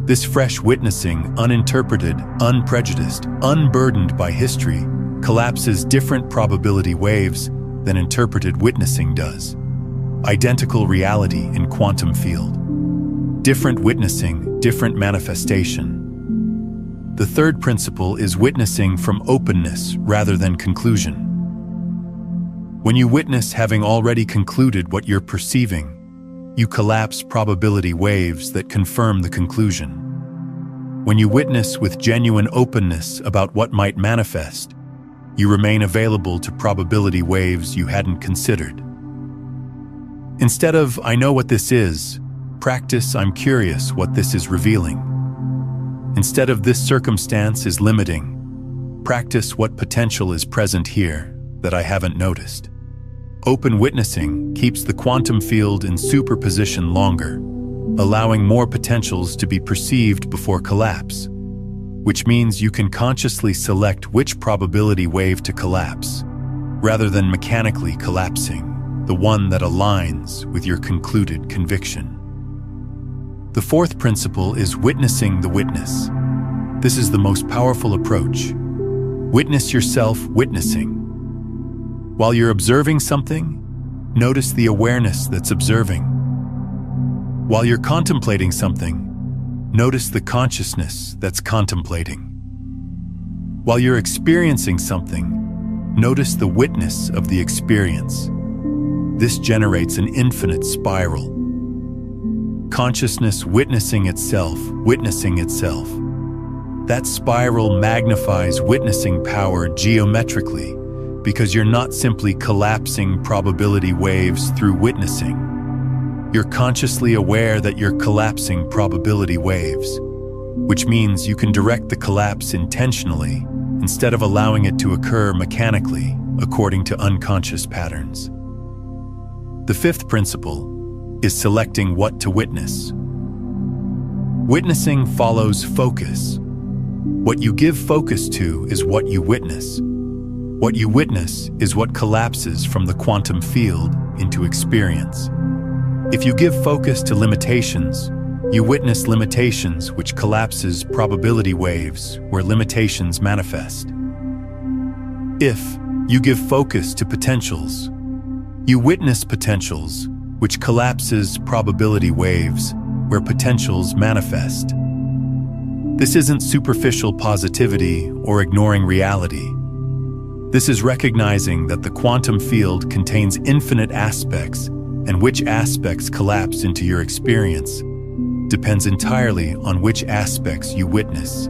This fresh witnessing, uninterpreted, unprejudiced, unburdened by history, collapses different probability waves than interpreted witnessing does. Identical reality in quantum field. Different witnessing, different manifestation. The third principle is witnessing from openness rather than conclusion. When you witness having already concluded what you're perceiving, you collapse probability waves that confirm the conclusion. When you witness with genuine openness about what might manifest, you remain available to probability waves you hadn't considered. Instead of, "I know what this is," practice, "I'm curious what this is revealing." Instead of, "This circumstance is limiting," practice, "What potential is present here that I haven't noticed?" Open witnessing keeps the quantum field in superposition longer, allowing more potentials to be perceived before collapse, which means you can consciously select which probability wave to collapse, rather than mechanically collapsing the one that aligns with your concluded conviction. The fourth principle is witnessing the witness. This is the most powerful approach. Witness yourself witnessing. While you're observing something, notice the awareness that's observing. While you're contemplating something, notice the consciousness that's contemplating. While you're experiencing something, notice the witness of the experience. This generates an infinite spiral. Consciousness witnessing itself, witnessing itself. That spiral magnifies witnessing power geometrically because you're not simply collapsing probability waves through witnessing. You're consciously aware that you're collapsing probability waves, which means you can direct the collapse intentionally instead of allowing it to occur mechanically according to unconscious patterns. The fifth principle is selecting what to witness. Witnessing follows focus. What you give focus to is what you witness. What you witness is what collapses from the quantum field into experience. If you give focus to limitations, you witness limitations, which collapses probability waves where limitations manifest. If you give focus to potentials, you witness potentials, which collapses probability waves where potentials manifest. This isn't superficial positivity or ignoring reality. This is recognizing that the quantum field contains infinite aspects, and which aspects collapse into your experience depends entirely on which aspects you witness,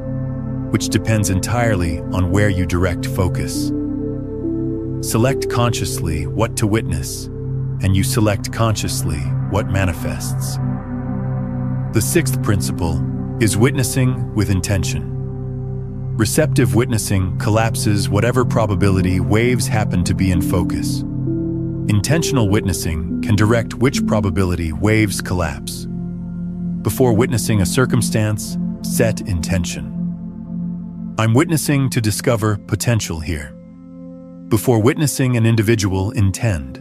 which depends entirely on where you direct focus. Select consciously what to witness, and you select consciously what manifests. The sixth principle is witnessing with intention. Receptive witnessing collapses whatever probability waves happen to be in focus. Intentional witnessing can direct which probability waves collapse. Before witnessing a circumstance, set intention. I'm witnessing to discover potential here. Before witnessing an individual, intend.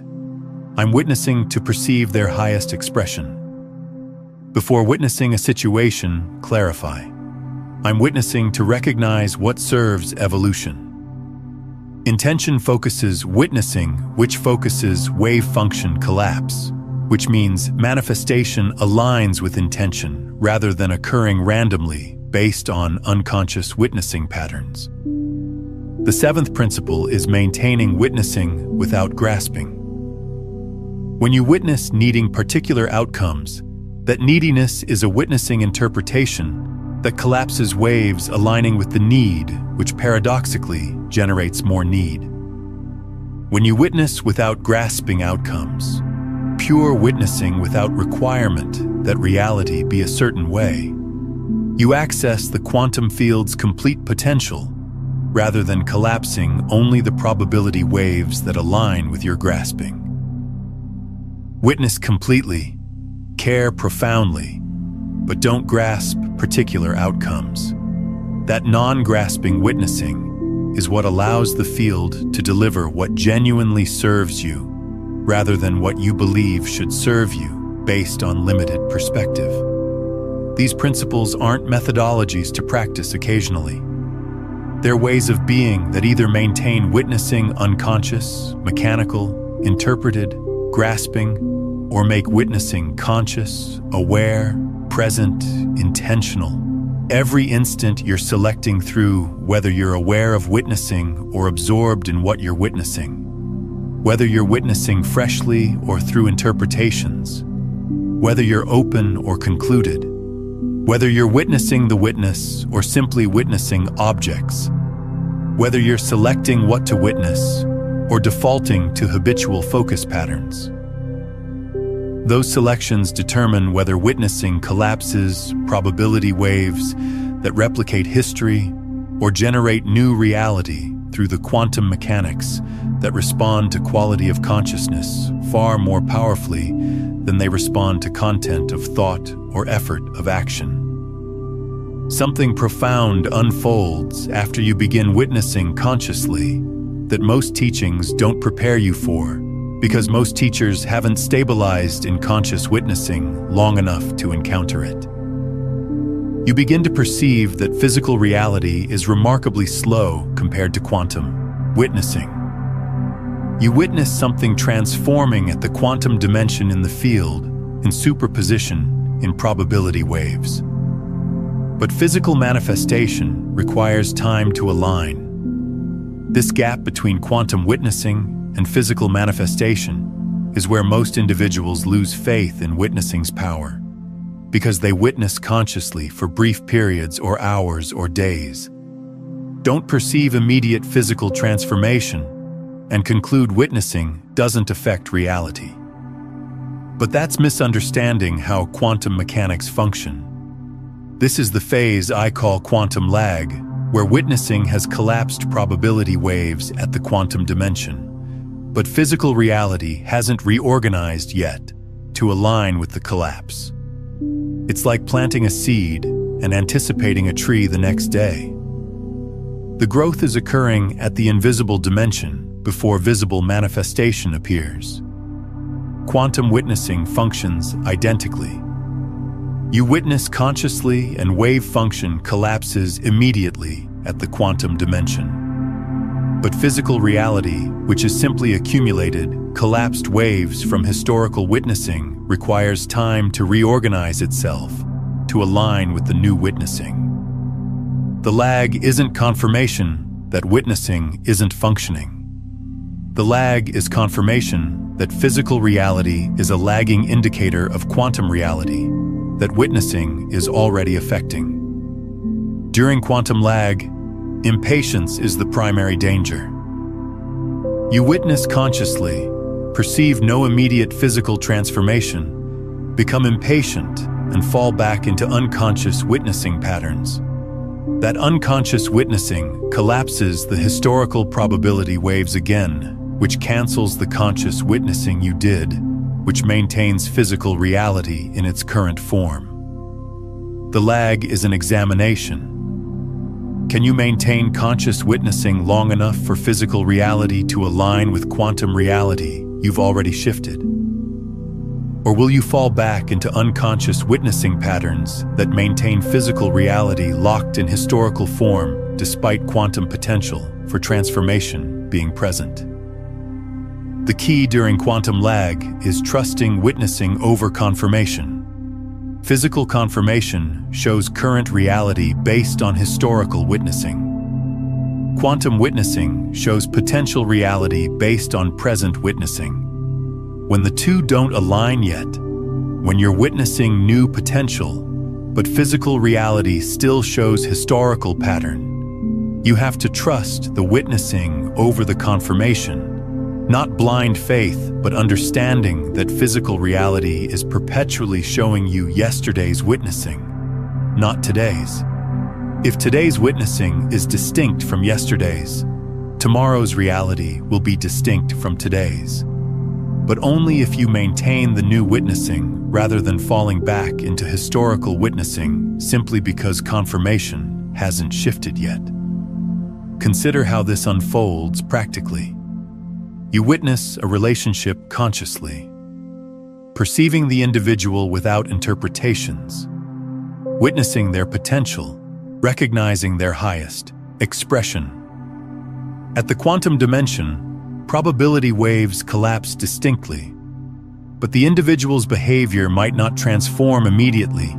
I'm witnessing to perceive their highest expression. Before witnessing a situation, clarify. I'm witnessing to recognize what serves evolution. Intention focuses witnessing, which focuses wave function collapse, which means manifestation aligns with intention rather than occurring randomly based on unconscious witnessing patterns. The seventh principle is maintaining witnessing without grasping. When you witness needing particular outcomes, that neediness is a witnessing interpretation that collapses waves aligning with the need, which paradoxically generates more need. When you witness without grasping outcomes, pure witnessing without requirement that reality be a certain way, you access the quantum field's complete potential rather than collapsing only the probability waves that align with your grasping. Witness completely, care profoundly, but don't grasp particular outcomes. That non-grasping witnessing is what allows the field to deliver what genuinely serves you, rather than what you believe should serve you based on limited perspective. These principles aren't methodologies to practice occasionally. They're ways of being that either maintain witnessing unconscious, mechanical, interpreted, grasping, or make witnessing conscious, aware, present, intentional. Every instant you're selecting through whether you're aware of witnessing or absorbed in what you're witnessing. Whether you're witnessing freshly or through interpretations. Whether you're open or concluded. Whether you're witnessing the witness or simply witnessing objects. Whether you're selecting what to witness or defaulting to habitual focus patterns. Those selections determine whether witnessing collapses probability waves that replicate history or generate new reality through the quantum mechanics that respond to quality of consciousness far more powerfully than they respond to content of thought or effort of action. Something profound unfolds after you begin witnessing consciously that most teachings don't prepare you for, because most teachers haven't stabilized in conscious witnessing long enough to encounter it. You begin to perceive that physical reality is remarkably slow compared to quantum witnessing. You witness something transforming at the quantum dimension in the field, in superposition, in probability waves. But physical manifestation requires time to align. This gap between quantum witnessing and physical manifestation is where most individuals lose faith in witnessing's power, because they witness consciously for brief periods or hours or days, don't perceive immediate physical transformation, and conclude witnessing doesn't affect reality. But that's misunderstanding how quantum mechanics function. This is the phase I call quantum lag, where witnessing has collapsed probability waves at the quantum dimension. But physical reality hasn't reorganized yet to align with the collapse. It's like planting a seed and anticipating a tree the next day. The growth is occurring at the invisible dimension before visible manifestation appears. Quantum witnessing functions identically. You witness consciously and wave function collapses immediately at the quantum dimension. But physical reality, which is simply accumulated, collapsed waves from historical witnessing, requires time to reorganize itself, to align with the new witnessing. The lag isn't confirmation that witnessing isn't functioning. The lag is confirmation that physical reality is a lagging indicator of quantum reality that witnessing is already affecting. During quantum lag, impatience is the primary danger. You witness consciously, perceive no immediate physical transformation, become impatient, and fall back into unconscious witnessing patterns. That unconscious witnessing collapses the historical probability waves again, which cancels the conscious witnessing you did, which maintains physical reality in its current form. The lag is an examination. Can you maintain conscious witnessing long enough for physical reality to align with quantum reality you've already shifted? Or will you fall back into unconscious witnessing patterns that maintain physical reality locked in historical form despite quantum potential for transformation being present? The key during quantum lag is trusting witnessing over confirmation. Physical confirmation shows current reality based on historical witnessing. Quantum witnessing shows potential reality based on present witnessing. When the two don't align yet, when you're witnessing new potential, but physical reality still shows historical pattern, you have to trust the witnessing over the confirmation. Not blind faith, but understanding that physical reality is perpetually showing you yesterday's witnessing, not today's. If today's witnessing is distinct from yesterday's, tomorrow's reality will be distinct from today's. But only if you maintain the new witnessing rather than falling back into historical witnessing simply because confirmation hasn't shifted yet. Consider how this unfolds practically. You witness a relationship consciously, perceiving the individual without interpretations, witnessing their potential, recognizing their highest expression. At the quantum dimension, probability waves collapse distinctly, but the individual's behavior might not transform immediately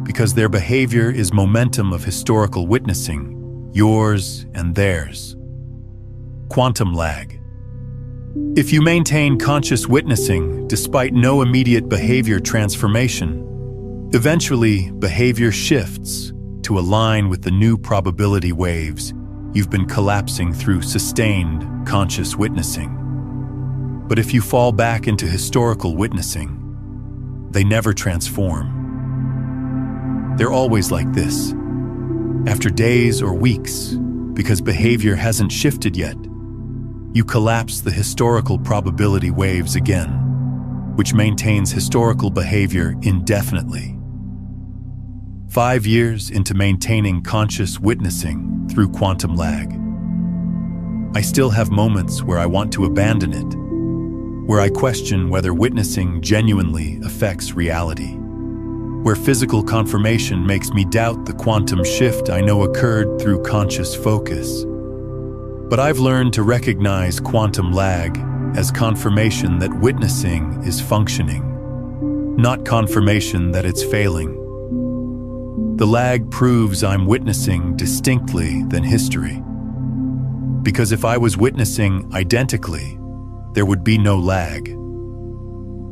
because their behavior is momentum of historical witnessing, yours and theirs. Quantum lag. If you maintain conscious witnessing despite no immediate behavior transformation, eventually behavior shifts to align with the new probability waves you've been collapsing through sustained conscious witnessing. But if you fall back into historical witnessing, they never transform. They're always like this. After days or weeks, because behavior hasn't shifted yet, you collapse the historical probability waves again, which maintains historical behavior indefinitely. 5 years into maintaining conscious witnessing through quantum lag, I still have moments where I want to abandon it, where I question whether witnessing genuinely affects reality, where physical confirmation makes me doubt the quantum shift I know occurred through conscious focus. But I've learned to recognize quantum lag as confirmation that witnessing is functioning, not confirmation that it's failing. The lag proves I'm witnessing distinctly than history. Because if I was witnessing identically, there would be no lag.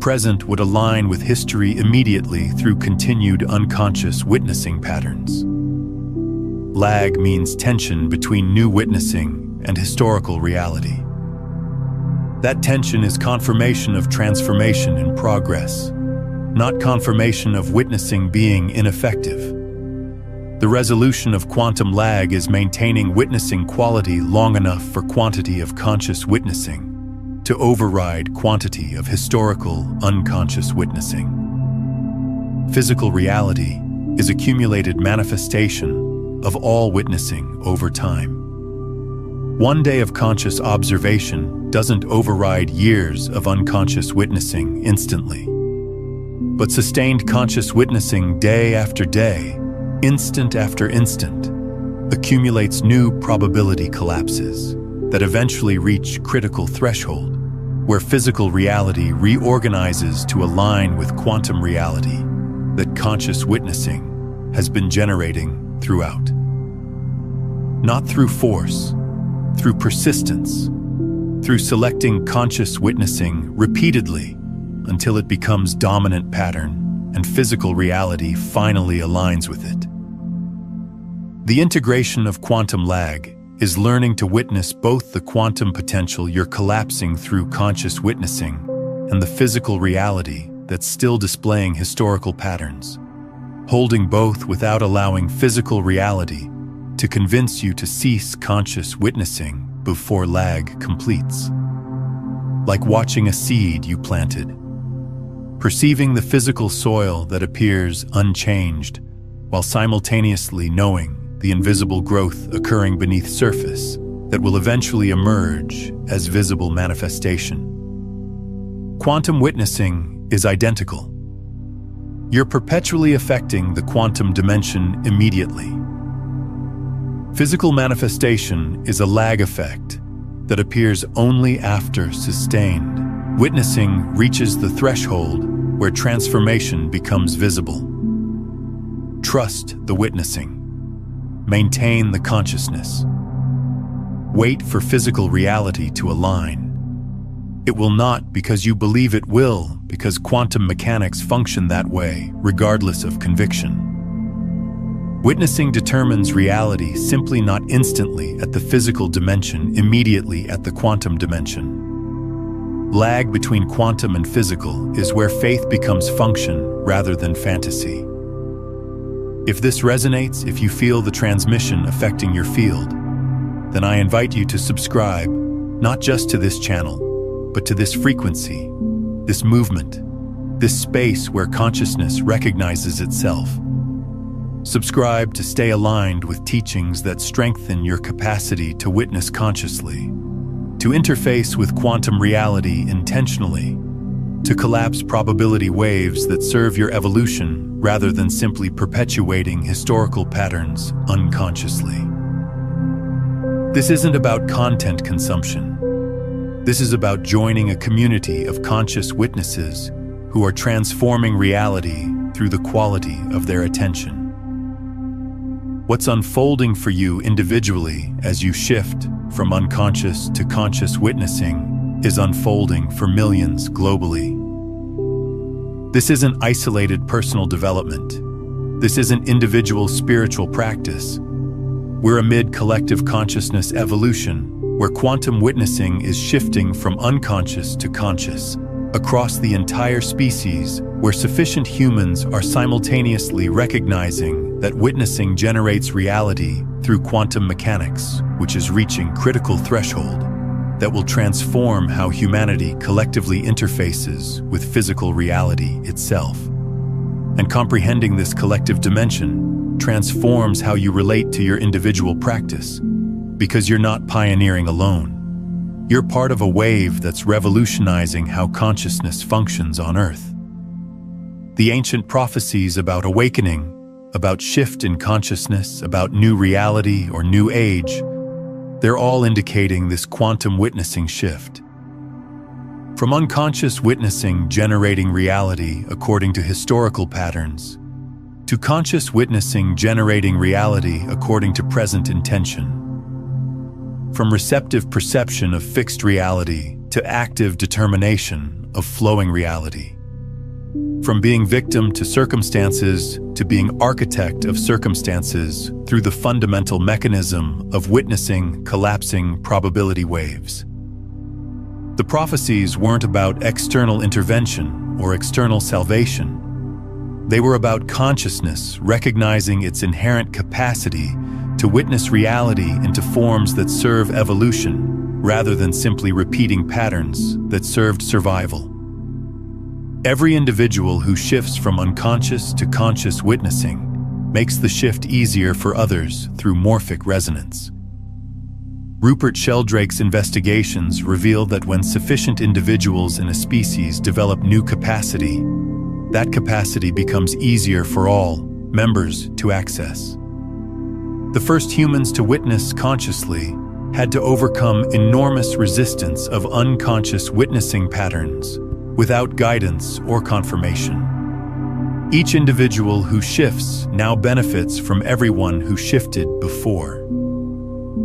Present would align with history immediately through continued unconscious witnessing patterns. Lag means tension between new witnessing and historical reality. That tension is confirmation of transformation in progress, not confirmation of witnessing being ineffective. The resolution of quantum lag is maintaining witnessing quality long enough for quantity of conscious witnessing to override quantity of historical unconscious witnessing. Physical reality is accumulated manifestation of all witnessing over time. One day of conscious observation doesn't override years of unconscious witnessing instantly. But sustained conscious witnessing day after day, instant after instant, accumulates new probability collapses that eventually reach critical threshold, where physical reality reorganizes to align with quantum reality that conscious witnessing has been generating throughout. Not through force, through persistence, through selecting conscious witnessing repeatedly until it becomes dominant pattern and physical reality finally aligns with it. The integration of quantum lag is learning to witness both the quantum potential you're collapsing through conscious witnessing and the physical reality that's still displaying historical patterns, holding both without allowing physical reality to convince you to cease conscious witnessing before lag completes. Like watching a seed you planted, perceiving the physical soil that appears unchanged while simultaneously knowing the invisible growth occurring beneath surface that will eventually emerge as visible manifestation. Quantum witnessing is identical. You're perpetually affecting the quantum dimension immediately. Physical manifestation is a lag effect that appears only after sustained witnessing reaches the threshold where transformation becomes visible. Trust the witnessing. Maintain the consciousness. Wait for physical reality to align. It will not because you believe it will, because quantum mechanics function that way, regardless of conviction. Witnessing determines reality simply not instantly at the physical dimension, immediately at the quantum dimension. Lag between quantum and physical is where faith becomes function rather than fantasy. If this resonates, if you feel the transmission affecting your field, then I invite you to subscribe, not just to this channel, but to this frequency, this movement, this space where consciousness recognizes itself. Subscribe to stay aligned with teachings that strengthen your capacity to witness consciously, to interface with quantum reality intentionally, to collapse probability waves that serve your evolution rather than simply perpetuating historical patterns unconsciously. This isn't about content consumption. This is about joining a community of conscious witnesses who are transforming reality through the quality of their attention. What's unfolding for you individually as you shift from unconscious to conscious witnessing is unfolding for millions globally. This isn't isolated personal development. This isn't individual spiritual practice. We're amid collective consciousness evolution, where quantum witnessing is shifting from unconscious to conscious, across the entire species, where sufficient humans are simultaneously recognizing that witnessing generates reality through quantum mechanics, which is reaching critical threshold that will transform how humanity collectively interfaces with physical reality itself. And comprehending this collective dimension transforms how you relate to your individual practice, because you're not pioneering alone. You're part of a wave that's revolutionizing how consciousness functions on Earth. The ancient prophecies about awakening, about shift in consciousness, about new reality or new age, they're all indicating this quantum witnessing shift. From unconscious witnessing generating reality according to historical patterns, to conscious witnessing generating reality according to present intention. From receptive perception of fixed reality to active determination of flowing reality. From being victim to circumstances to being architect of circumstances through the fundamental mechanism of witnessing collapsing probability waves. The prophecies weren't about external intervention or external salvation. They were about consciousness recognizing its inherent capacity to witness reality into forms that serve evolution rather than simply repeating patterns that served survival. Every individual who shifts from unconscious to conscious witnessing makes the shift easier for others through morphic resonance. Rupert Sheldrake's investigations reveal that when sufficient individuals in a species develop new capacity, that capacity becomes easier for all members to access. The first humans to witness consciously had to overcome enormous resistance of unconscious witnessing patterns without guidance or confirmation. Each individual who shifts now benefits from everyone who shifted before.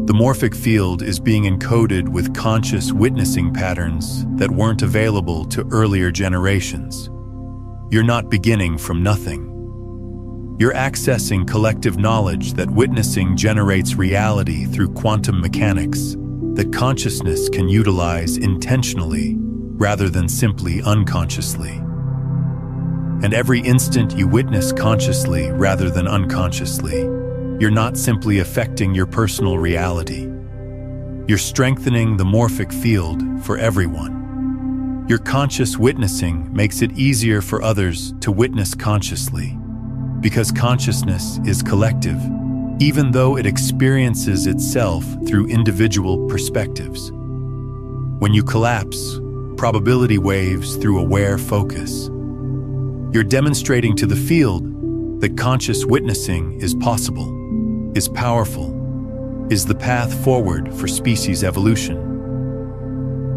The morphic field is being encoded with conscious witnessing patterns that weren't available to earlier generations. You're not beginning from nothing. You're accessing collective knowledge that witnessing generates reality through quantum mechanics that consciousness can utilize intentionally rather than simply unconsciously. And every instant you witness consciously rather than unconsciously, you're not simply affecting your personal reality. You're strengthening the morphic field for everyone. Your conscious witnessing makes it easier for others to witness consciously, because consciousness is collective, even though it experiences itself through individual perspectives. When you collapse probability waves through aware focus, you're demonstrating to the field that conscious witnessing is possible, is powerful, is the path forward for species evolution.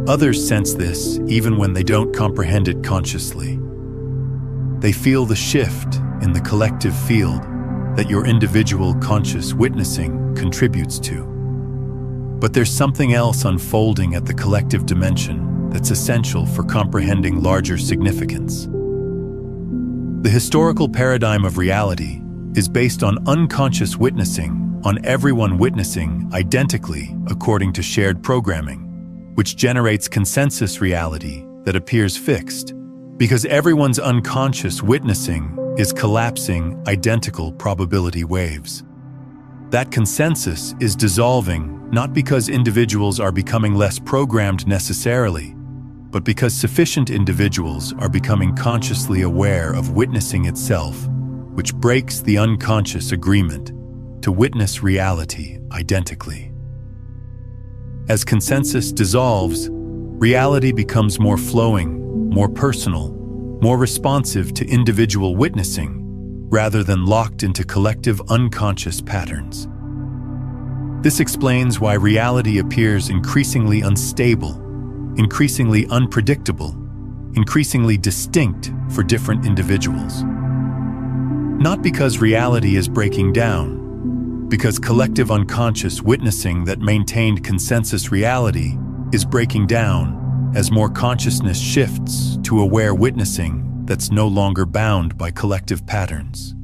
Others sense this even when they don't comprehend it consciously. They feel the shift in the collective field that your individual conscious witnessing contributes to. But there's something else unfolding at the collective dimension that's essential for comprehending larger significance. The historical paradigm of reality is based on unconscious witnessing, on everyone witnessing identically according to shared programming, which generates consensus reality that appears fixed, because everyone's unconscious witnessing is collapsing identical probability waves. That consensus is dissolving not because individuals are becoming less programmed necessarily, but because sufficient individuals are becoming consciously aware of witnessing itself, which breaks the unconscious agreement to witness reality identically. As consensus dissolves, reality becomes more flowing, more personal, more responsive to individual witnessing, rather than locked into collective unconscious patterns. This explains why reality appears increasingly unstable, increasingly unpredictable, increasingly distinct for different individuals. Not because reality is breaking down, because collective unconscious witnessing that maintained consensus reality is breaking down as more consciousness shifts to aware witnessing that's no longer bound by collective patterns.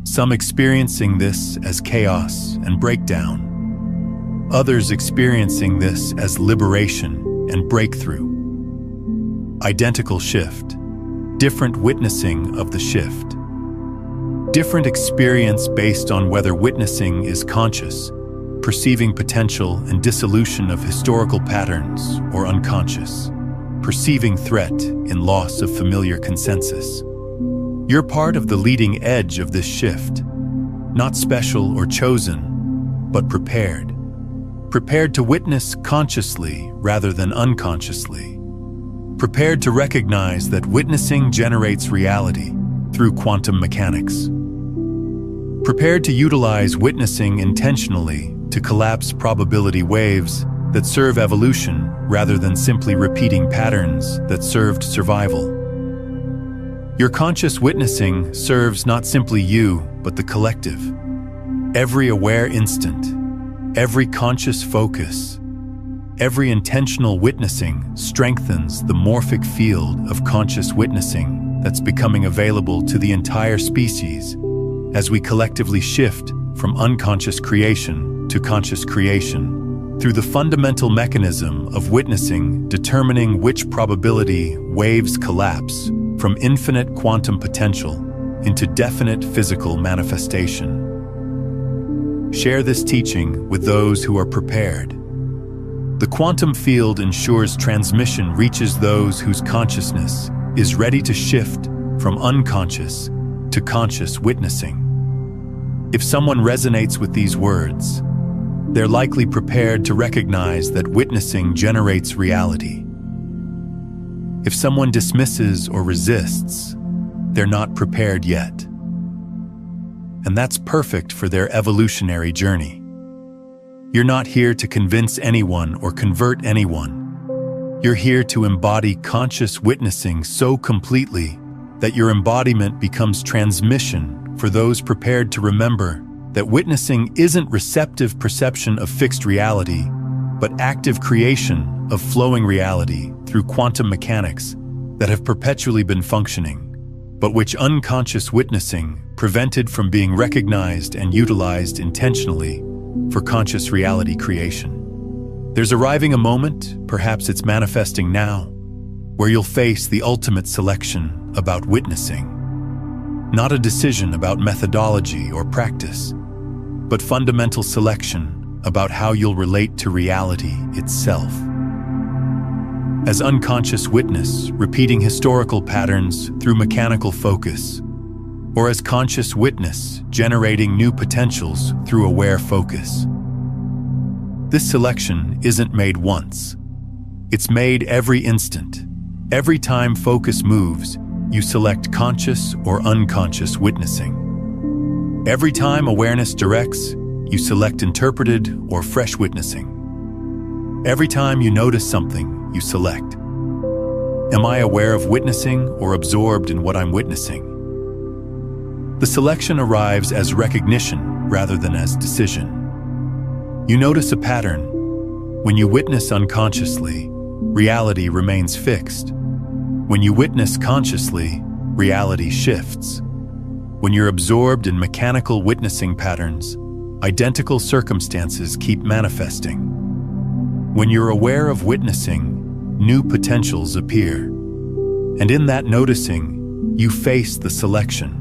Some experiencing this as chaos and breakdown, others experiencing this as liberation and breakthrough. Identical shift, different witnessing of the shift. Different experience based on whether witnessing is conscious, perceiving potential and dissolution of historical patterns, or unconscious, perceiving threat in loss of familiar consensus. You're part of the leading edge of this shift, not special or chosen, but prepared. Prepared to witness consciously rather than unconsciously. Prepared to recognize that witnessing generates reality through quantum mechanics. Prepared to utilize witnessing intentionally to collapse probability waves that serve evolution rather than simply repeating patterns that served survival. Your conscious witnessing serves not simply you, but the collective. Every aware instant, every conscious focus, every intentional witnessing strengthens the morphic field of conscious witnessing that's becoming available to the entire species as we collectively shift from unconscious creation to conscious creation through the fundamental mechanism of witnessing determining which probability waves collapse from infinite quantum potential into definite physical manifestation. Share this teaching with those who are prepared. The quantum field ensures transmission reaches those whose consciousness is ready to shift from unconscious to conscious witnessing. If someone resonates with these words, they're likely prepared to recognize that witnessing generates reality. If someone dismisses or resists, they're not prepared yet. And that's perfect for their evolutionary journey. You're not here to convince anyone or convert anyone. You're here to embody conscious witnessing so completely that your embodiment becomes transmission for those prepared to remember that witnessing isn't receptive perception of fixed reality, but active creation of flowing reality through quantum mechanics that have perpetually been functioning, but which unconscious witnessing prevented from being recognized and utilized intentionally for conscious reality creation. There's arriving a moment, perhaps it's manifesting now, where you'll face the ultimate selection about witnessing. Not a decision about methodology or practice, but fundamental selection about how you'll relate to reality itself. As unconscious witness, repeating historical patterns through mechanical focus, or as conscious witness, generating new potentials through aware focus. This selection isn't made once. It's made every instant. Every time focus moves, you select conscious or unconscious witnessing. Every time awareness directs, you select interpreted or fresh witnessing. Every time you notice something, you select. Am I aware of witnessing or absorbed in what I'm witnessing? The selection arrives as recognition rather than as decision. You notice a pattern. When you witness unconsciously, reality remains fixed. When you witness consciously, reality shifts. When you're absorbed in mechanical witnessing patterns, identical circumstances keep manifesting. When you're aware of witnessing, new potentials appear. And in that noticing, you face the selection.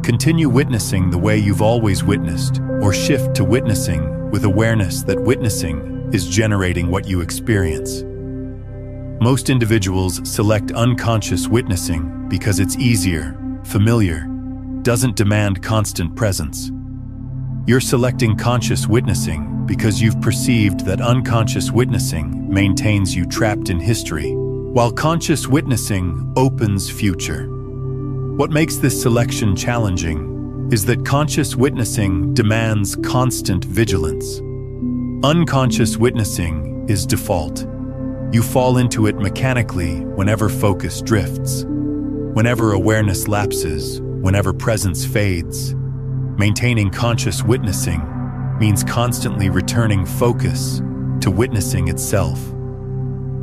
Continue witnessing the way you've always witnessed, or shift to witnessing with awareness that witnessing is generating what you experience. Most individuals select unconscious witnessing because it's easier, familiar, doesn't demand constant presence. You're selecting conscious witnessing because you've perceived that unconscious witnessing maintains you trapped in history, while conscious witnessing opens future. What makes this selection challenging is that conscious witnessing demands constant vigilance. Unconscious witnessing is default. You fall into it mechanically whenever focus drifts, whenever awareness lapses, whenever presence fades. Maintaining conscious witnessing means constantly returning focus to witnessing itself,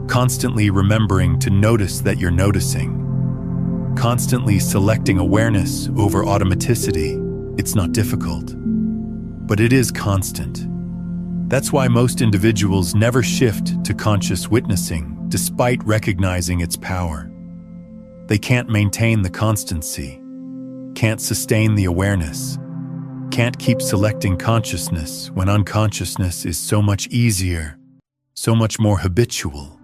constantly remembering to notice that you're noticing, constantly selecting awareness over automaticity. It's not difficult, but it is constant. That's why most individuals never shift to conscious witnessing despite recognizing its power. They can't maintain the constancy, can't sustain the awareness, can't keep selecting consciousness when unconsciousness is so much easier, so much more habitual,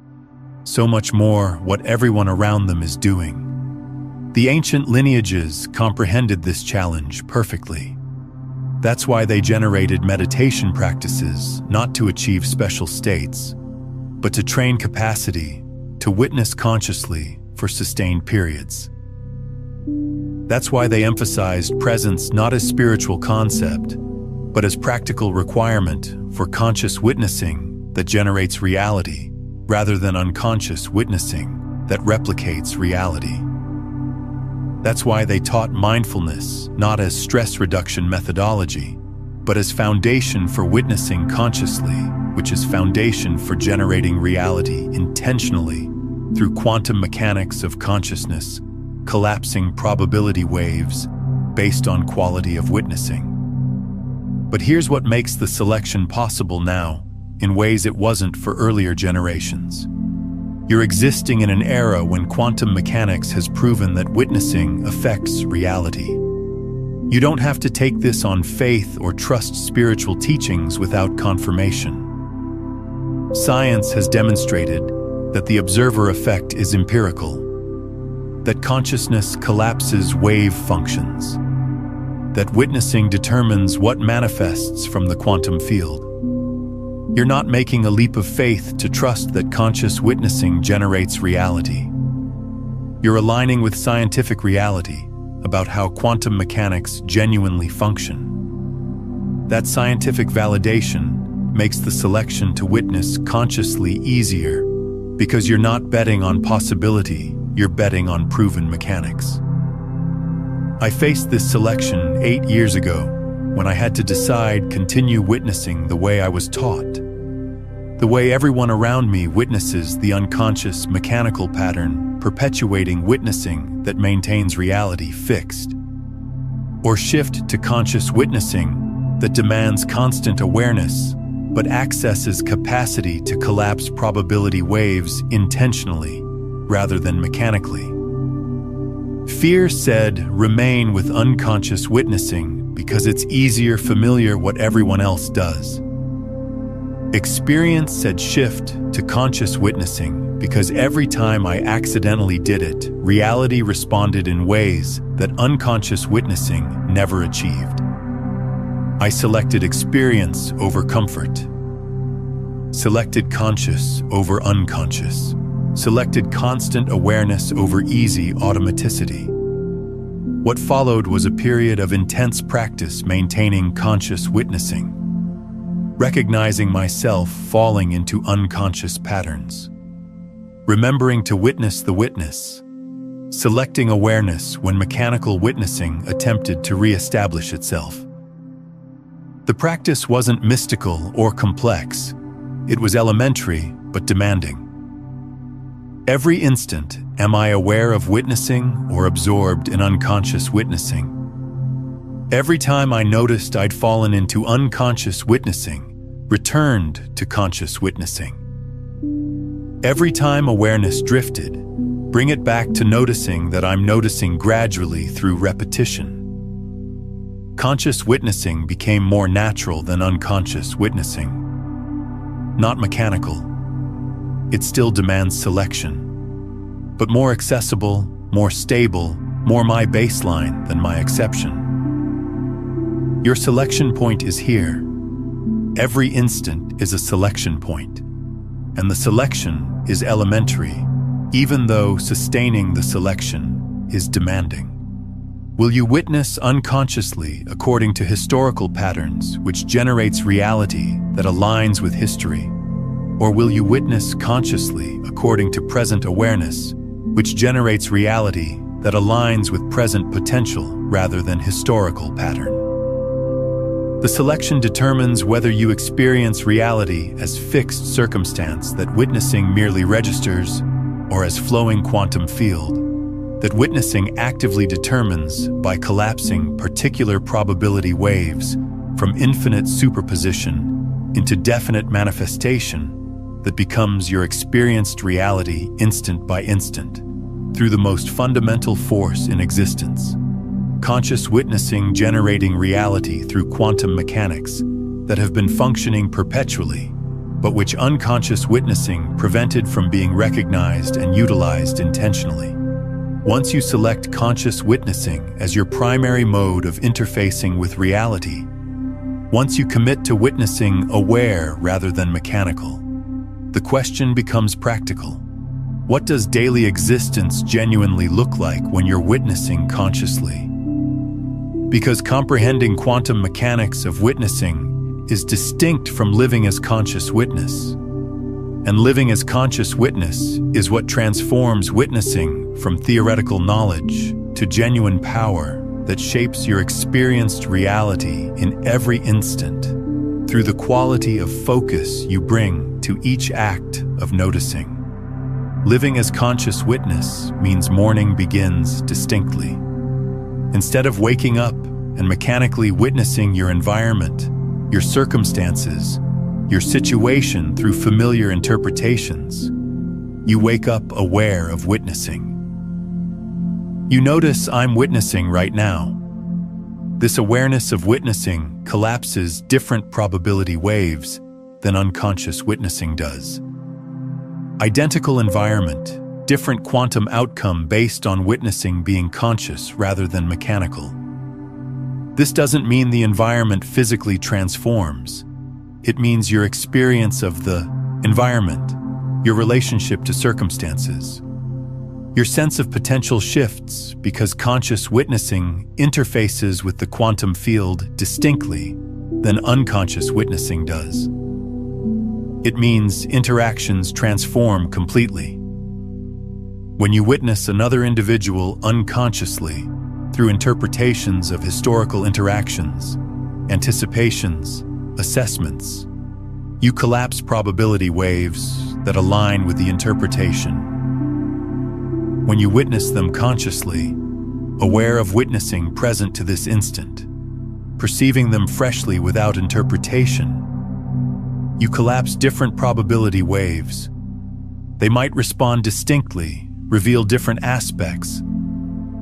so much more what everyone around them is doing. The ancient lineages comprehended this challenge perfectly. That's why they generated meditation practices not to achieve special states, but to train capacity to witness consciously for sustained periods. That's why they emphasized presence not as spiritual concept, but as practical requirement for conscious witnessing that generates reality, rather than unconscious witnessing that replicates reality. That's why they taught mindfulness not as stress reduction methodology, but as foundation for witnessing consciously, which is foundation for generating reality intentionally through quantum mechanics of consciousness, collapsing probability waves based on quality of witnessing. But here's what makes the selection possible now, in ways it wasn't for earlier generations. You're existing in an era when quantum mechanics has proven that witnessing affects reality. You don't have to take this on faith or trust spiritual teachings without confirmation. Science has demonstrated that the observer effect is empirical, that consciousness collapses wave functions, that witnessing determines what manifests from the quantum field. You're not making a leap of faith to trust that conscious witnessing generates reality. You're aligning with scientific reality about how quantum mechanics genuinely function. That scientific validation makes the selection to witness consciously easier because you're not betting on possibility, you're betting on proven mechanics. I faced this selection 8 years ago when I had to decide continue witnessing the way I was taught, the way everyone around me witnesses the unconscious mechanical pattern perpetuating witnessing that maintains reality fixed, or shift to conscious witnessing that demands constant awareness but accesses capacity to collapse probability waves intentionally rather than mechanically. Fear said, remain with unconscious witnessing because it's easier, familiar what everyone else does. Experience said, shift to conscious witnessing because every time I accidentally did it, reality responded in ways that unconscious witnessing never achieved. I selected experience over comfort, selected conscious over unconscious, selected constant awareness over easy automaticity. What followed was a period of intense practice maintaining conscious witnessing, recognizing myself falling into unconscious patterns, remembering to witness the witness, selecting awareness when mechanical witnessing attempted to re-establish itself. The practice wasn't mystical or complex. It was elementary but demanding. Every instant, am I aware of witnessing or absorbed in unconscious witnessing? Every time I noticed I'd fallen into unconscious witnessing, returned to conscious witnessing. Every time awareness drifted, bring it back to noticing that I'm noticing gradually through repetition. Conscious witnessing became more natural than unconscious witnessing, not mechanical. it still demands selection. But more accessible, more stable, more my baseline than my exception. Your selection point is here. Every instant is a selection point, and the selection is elementary, even though sustaining the selection is demanding. Will you witness unconsciously according to historical patterns which generates reality that aligns with history? Or will you witness consciously according to present awareness which generates reality that aligns with present potential rather than historical pattern? The selection determines whether you experience reality as fixed circumstance that witnessing merely registers, or as flowing quantum field that witnessing actively determines by collapsing particular probability waves from infinite superposition into definite manifestation that becomes your experienced reality instant by instant through the most fundamental force in existence. Conscious witnessing generating reality through quantum mechanics that have been functioning perpetually, but which unconscious witnessing prevented from being recognized and utilized intentionally. Once you select conscious witnessing as your primary mode of interfacing with reality, once you commit to witnessing aware rather than mechanical, the question becomes practical. What does daily existence genuinely look like when you're witnessing consciously? Because comprehending quantum mechanics of witnessing is distinct from living as conscious witness. And living as conscious witness is what transforms witnessing from theoretical knowledge to genuine power that shapes your experienced reality in every instant through the quality of focus you bring to each act of noticing. Living as conscious witness means morning begins distinctly. Instead of waking up and mechanically witnessing your environment, your circumstances, your situation through familiar interpretations, you wake up aware of witnessing. You notice I'm witnessing right now. This awareness of witnessing collapses different probability waves than unconscious witnessing does. Identical environment, different quantum outcome based on witnessing being conscious rather than mechanical. This doesn't mean the environment physically transforms. It means your experience of the environment, your relationship to circumstances. Your sense of potential shifts because conscious witnessing interfaces with the quantum field distinctly than unconscious witnessing does. It means interactions transform completely. When you witness another individual unconsciously through interpretations of historical interactions, anticipations, assessments, you collapse probability waves that align with the interpretation. When you witness them consciously, aware of witnessing present to this instant, perceiving them freshly without interpretation, you collapse different probability waves. They might respond distinctly, reveal different aspects,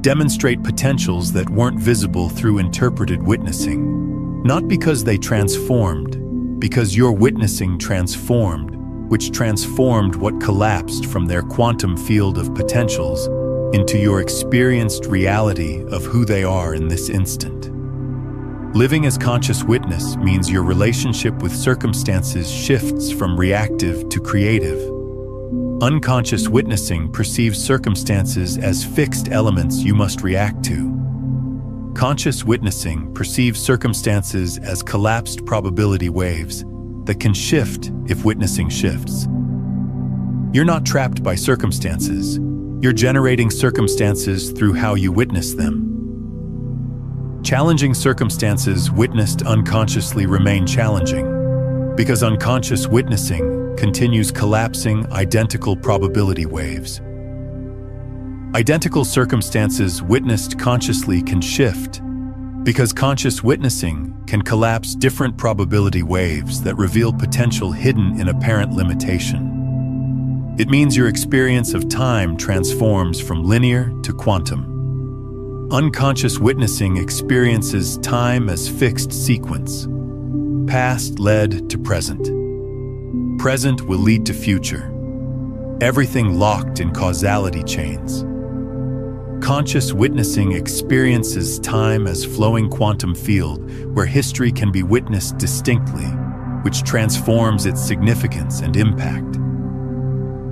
demonstrate potentials that weren't visible through interpreted witnessing, not because they transformed, because your witnessing transformed, which transformed what collapsed from their quantum field of potentials into your experienced reality of who they are in this instant. Living as conscious witness means your relationship with circumstances shifts from reactive to creative. Unconscious witnessing perceives circumstances as fixed elements you must react to. Conscious witnessing perceives circumstances as collapsed probability waves that can shift if witnessing shifts. You're not trapped by circumstances. You're generating circumstances through how you witness them. Challenging circumstances witnessed unconsciously remain challenging because unconscious witnessing continues collapsing identical probability waves. Identical circumstances witnessed consciously can shift because conscious witnessing can collapse different probability waves that reveal potential hidden in apparent limitation. It means your experience of time transforms from linear to quantum. Unconscious witnessing experiences time as fixed sequence. Past led to present. Present will lead to future. everything locked in causality chains. Conscious witnessing experiences time as flowing quantum field where history can be witnessed distinctly, which transforms its significance and impact.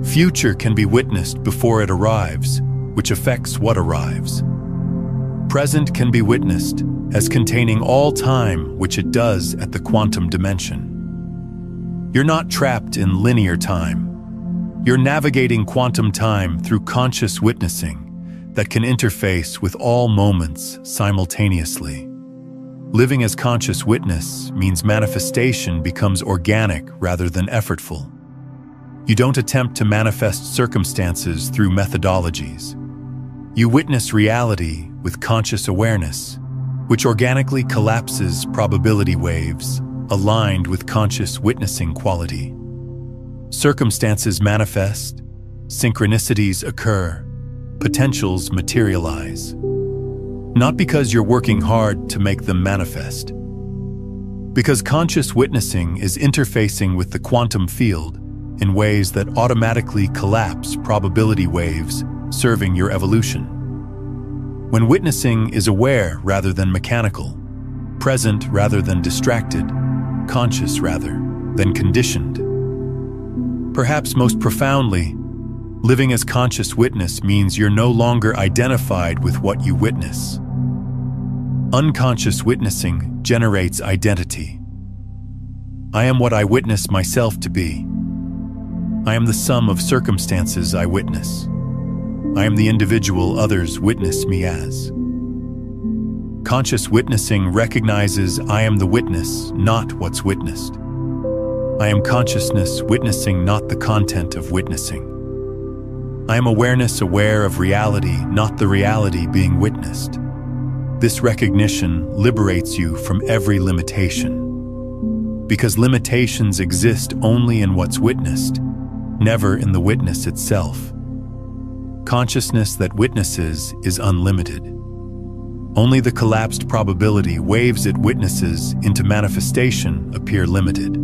Future can be witnessed before it arrives, which affects what arrives. Present can be witnessed as containing all time, which it does at the quantum dimension. You're not trapped in linear time. You're navigating quantum time through conscious witnessing that can interface with all moments simultaneously. Living as conscious witness means manifestation becomes organic rather than effortful. You don't attempt to manifest circumstances through methodologies. You witness reality with conscious awareness, which organically collapses probability waves aligned with conscious witnessing quality. Circumstances manifest, synchronicities occur, potentials materialize. Not because you're working hard to make them manifest. Because conscious witnessing is interfacing with the quantum field in ways that automatically collapse probability waves serving your evolution. When witnessing is aware rather than mechanical, present rather than distracted, conscious rather than conditioned. Perhaps most profoundly, living as conscious witness means you're no longer identified with what you witness. Unconscious witnessing generates identity. I am what I witness myself to be. I am the sum of circumstances I witness. I am the individual others witness me as. Conscious witnessing recognizes I am the witness, not what's witnessed. I am consciousness witnessing, not the content of witnessing. I am awareness aware of reality, not the reality being witnessed. This recognition liberates you from every limitation. Because limitations exist only in what's witnessed, never in the witness itself. Consciousness that witnesses is unlimited. Only the collapsed probability waves it witnesses into manifestation appear limited.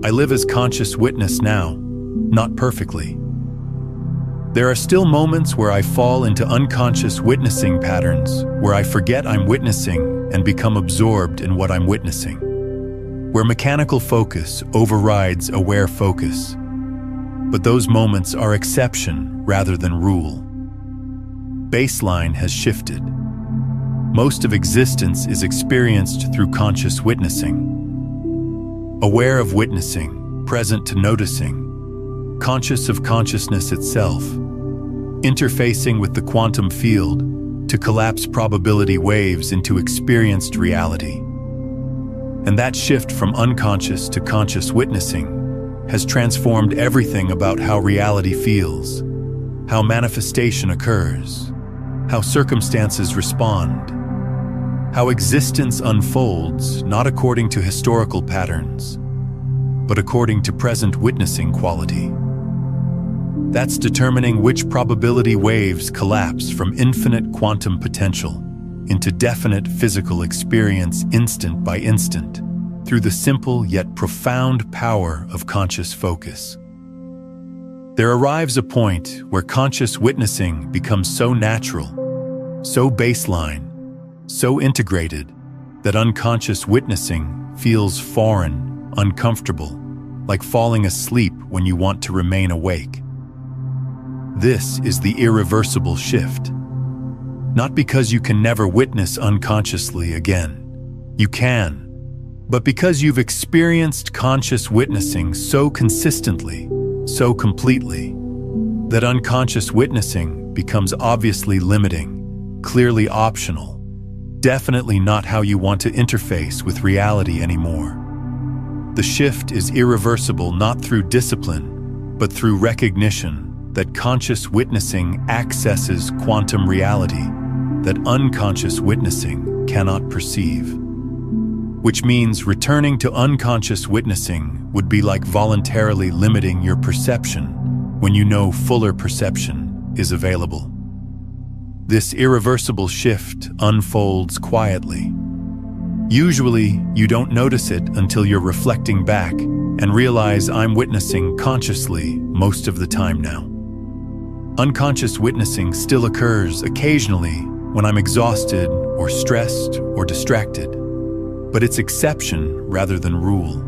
I live as conscious witness now, not perfectly. There are still moments where I fall into unconscious witnessing patterns, where I forget I'm witnessing and become absorbed in what I'm witnessing. Where mechanical focus overrides aware focus. But those moments are exception rather than rule. Baseline has shifted. Most of existence is experienced through conscious witnessing. Aware of witnessing, present to noticing, conscious of consciousness itself, interfacing with the quantum field to collapse probability waves into experienced reality. And that shift from unconscious to conscious witnessing has transformed everything about how reality feels, how manifestation occurs, how circumstances respond, how existence unfolds not according to historical patterns, but according to present witnessing quality. That's determining which probability waves collapse from infinite quantum potential into definite physical experience instant by instant through the simple yet profound power of conscious focus. There arrives a point where conscious witnessing becomes so natural, so baseline, so integrated that unconscious witnessing feels foreign, uncomfortable, like falling asleep when you want to remain awake. This is the irreversible shift. Not because you can never witness unconsciously again. You can, but because you've experienced conscious witnessing so consistently, so completely, that unconscious witnessing becomes obviously limiting, clearly optional, definitely not how you want to interface with reality anymore. The shift is irreversible not through discipline, but through recognition that conscious witnessing accesses quantum reality that unconscious witnessing cannot perceive. Which means returning to unconscious witnessing would be like voluntarily limiting your perception when you know fuller perception is available. This irreversible shift unfolds quietly. Usually, you don't notice it until you're reflecting back and realize I'm witnessing consciously most of the time now. Unconscious witnessing still occurs occasionally when I'm exhausted or stressed or distracted, but it's exception rather than rule.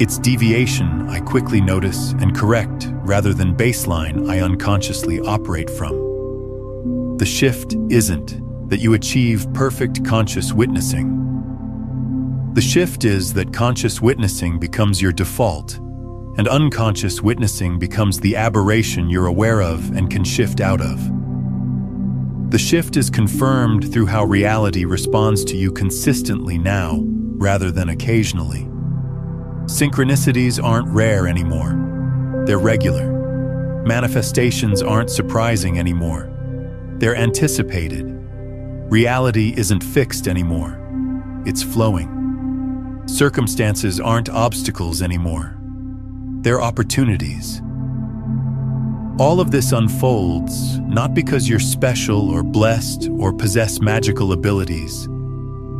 It's deviation I quickly notice and correct rather than baseline I unconsciously operate from. The shift isn't that you achieve perfect conscious witnessing. The shift is that conscious witnessing becomes your default, and unconscious witnessing becomes the aberration you're aware of and can shift out of. The shift is confirmed through how reality responds to you consistently now, rather than occasionally. Synchronicities aren't rare anymore. They're regular. Manifestations aren't surprising anymore. They're anticipated. Reality isn't fixed anymore. It's flowing. Circumstances aren't obstacles anymore. They're opportunities. All of this unfolds not because you're special or blessed or possess magical abilities,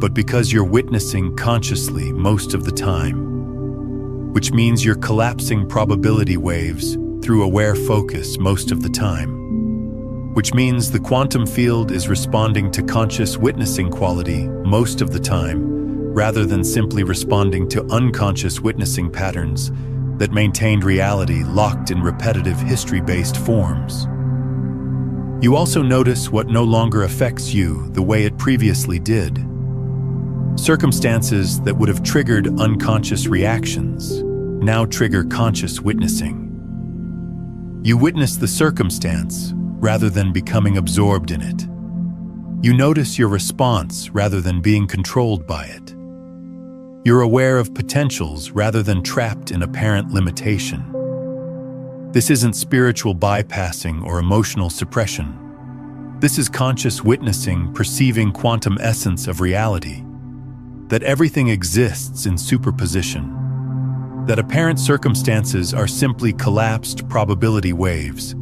but because you're witnessing consciously most of the time, which means you're collapsing probability waves through aware focus most of the time, which means the quantum field is responding to conscious witnessing quality most of the time, rather than simply responding to unconscious witnessing patterns that maintained reality locked in repetitive history-based forms. You also notice what no longer affects you the way it previously did. Circumstances that would have triggered unconscious reactions now trigger conscious witnessing. You witness the circumstance rather than becoming absorbed in it. You notice your response rather than being controlled by it. You're aware of potentials rather than trapped in apparent limitation. This isn't spiritual bypassing or emotional suppression. This is conscious witnessing, perceiving quantum essence of reality, that everything exists in superposition, that apparent circumstances are simply collapsed probability waves,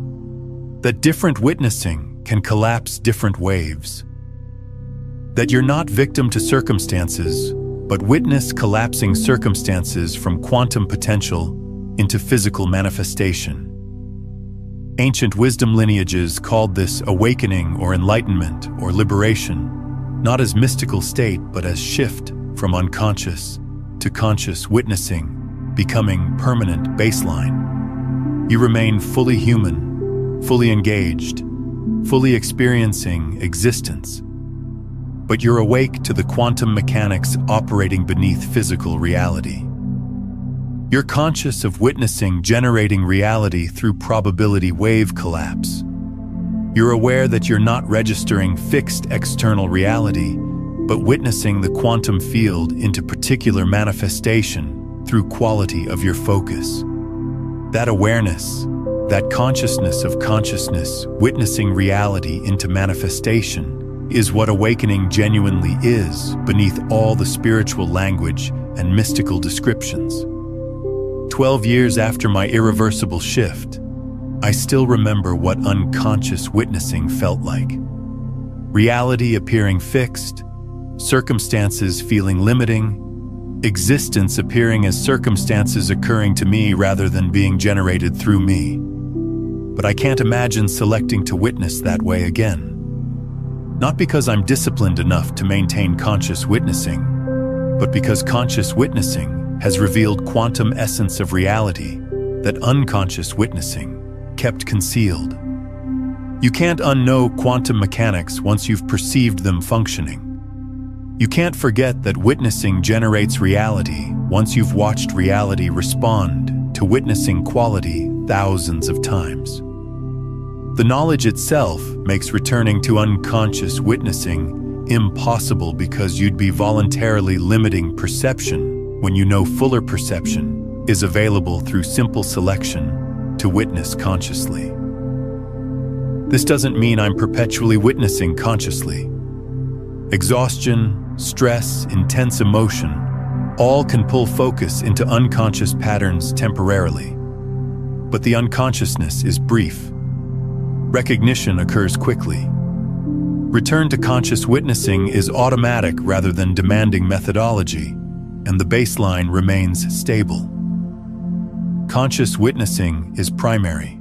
that different witnessing can collapse different waves, that you're not victim to circumstances, but witness collapsing circumstances from quantum potential into physical manifestation. Ancient wisdom lineages called this awakening or enlightenment or liberation, not as mystical state, but as shift from unconscious to conscious witnessing, becoming permanent baseline. You remain fully human, fully engaged, fully experiencing existence, but you're awake to the quantum mechanics operating beneath physical reality. You're conscious of witnessing generating reality through probability wave collapse. You're aware that you're not registering fixed external reality, but witnessing the quantum field into particular manifestation through quality of your focus. That awareness, that consciousness of consciousness, witnessing reality into manifestation, is what awakening genuinely is beneath all the spiritual language and mystical descriptions. 12 years after my irreversible shift, I still remember what unconscious witnessing felt like. Reality appearing fixed, circumstances feeling limiting, existence appearing as circumstances occurring to me rather than being generated through me. But I can't imagine selecting to witness that way again. Not because I'm disciplined enough to maintain conscious witnessing, but because conscious witnessing has revealed quantum essence of reality that unconscious witnessing kept concealed. You can't unknow quantum mechanics once you've perceived them functioning. You can't forget that witnessing generates reality once you've watched reality respond to witnessing quality thousands of times. The knowledge itself makes returning to unconscious witnessing impossible because you'd be voluntarily limiting perception when you know fuller perception is available through simple selection to witness consciously. This doesn't mean I'm perpetually witnessing consciously. Exhaustion, stress, intense emotion, all can pull focus into unconscious patterns temporarily. But the unconsciousness is brief. Recognition occurs quickly. Return to conscious witnessing is automatic rather than demanding methodology, and the baseline remains stable. Conscious witnessing is primary.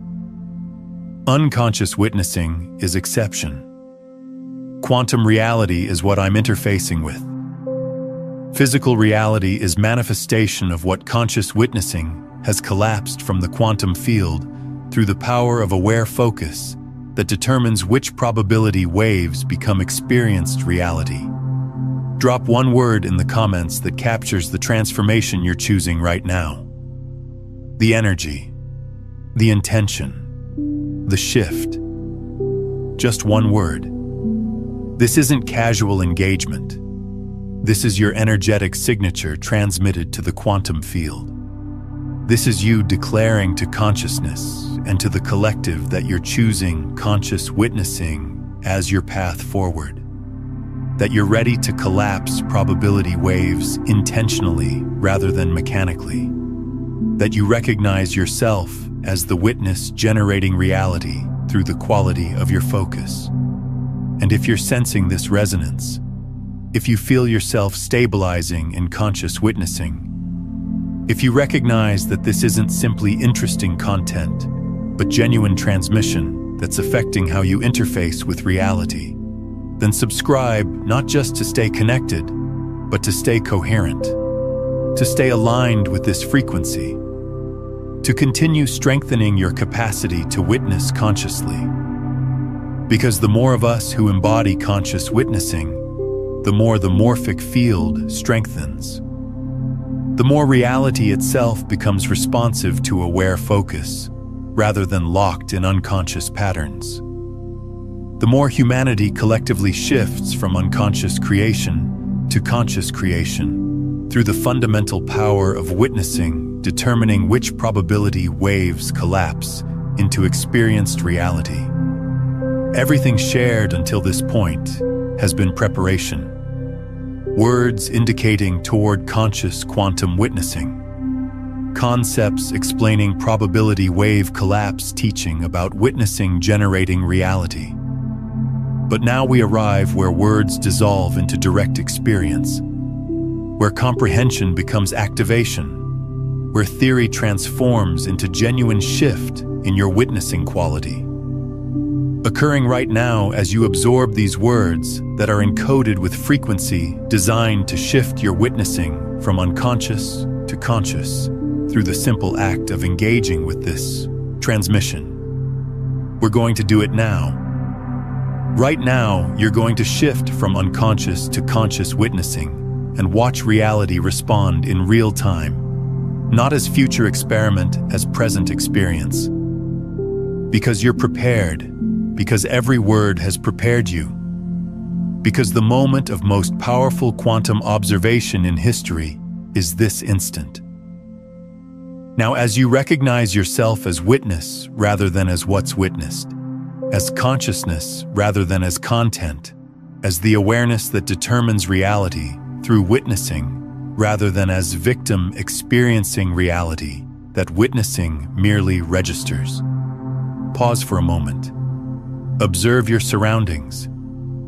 Unconscious witnessing is exception. Quantum reality is what I'm interfacing with. Physical reality is manifestation of what conscious witnessing has collapsed from the quantum field through the power of aware focus that determines which probability waves become experienced reality. Drop one word in the comments that captures the transformation you're choosing right now. The energy, the intention, the shift. Just one word. This isn't casual engagement. This is your energetic signature transmitted to the quantum field. This is you declaring to consciousness and to the collective that you're choosing conscious witnessing as your path forward. That you're ready to collapse probability waves intentionally rather than mechanically. That you recognize yourself as the witness generating reality through the quality of your focus. And if you're sensing this resonance, if you feel yourself stabilizing in conscious witnessing, if you recognize that this isn't simply interesting content, but genuine transmission that's affecting how you interface with reality, then subscribe not just to stay connected, but to stay coherent, to stay aligned with this frequency, to continue strengthening your capacity to witness consciously. Because the more of us who embody conscious witnessing, the more the morphic field strengthens. The more reality itself becomes responsive to aware focus, rather than locked in unconscious patterns. The more humanity collectively shifts from unconscious creation to conscious creation, through the fundamental power of witnessing, determining which probability waves collapse into experienced reality. Everything shared until this point has been preparation. Words indicating toward conscious quantum witnessing. Concepts explaining probability wave collapse teaching about witnessing generating reality. But now we arrive where words dissolve into direct experience, where comprehension becomes activation, where theory transforms into genuine shift in your witnessing quality. Occurring right now as you absorb these words that are encoded with frequency designed to shift your witnessing from unconscious to conscious through the simple act of engaging with this transmission. We're going to do it now. Right now, you're going to shift from unconscious to conscious witnessing and watch reality respond in real time, not as future experiment, as present experience. Because you're prepared. Because every word has prepared you. Because the moment of most powerful quantum observation in history is this instant. Now, as you recognize yourself as witness rather than as what's witnessed, as consciousness rather than as content, as the awareness that determines reality through witnessing rather than as victim experiencing reality that witnessing merely registers. Pause for a moment. Observe your surroundings.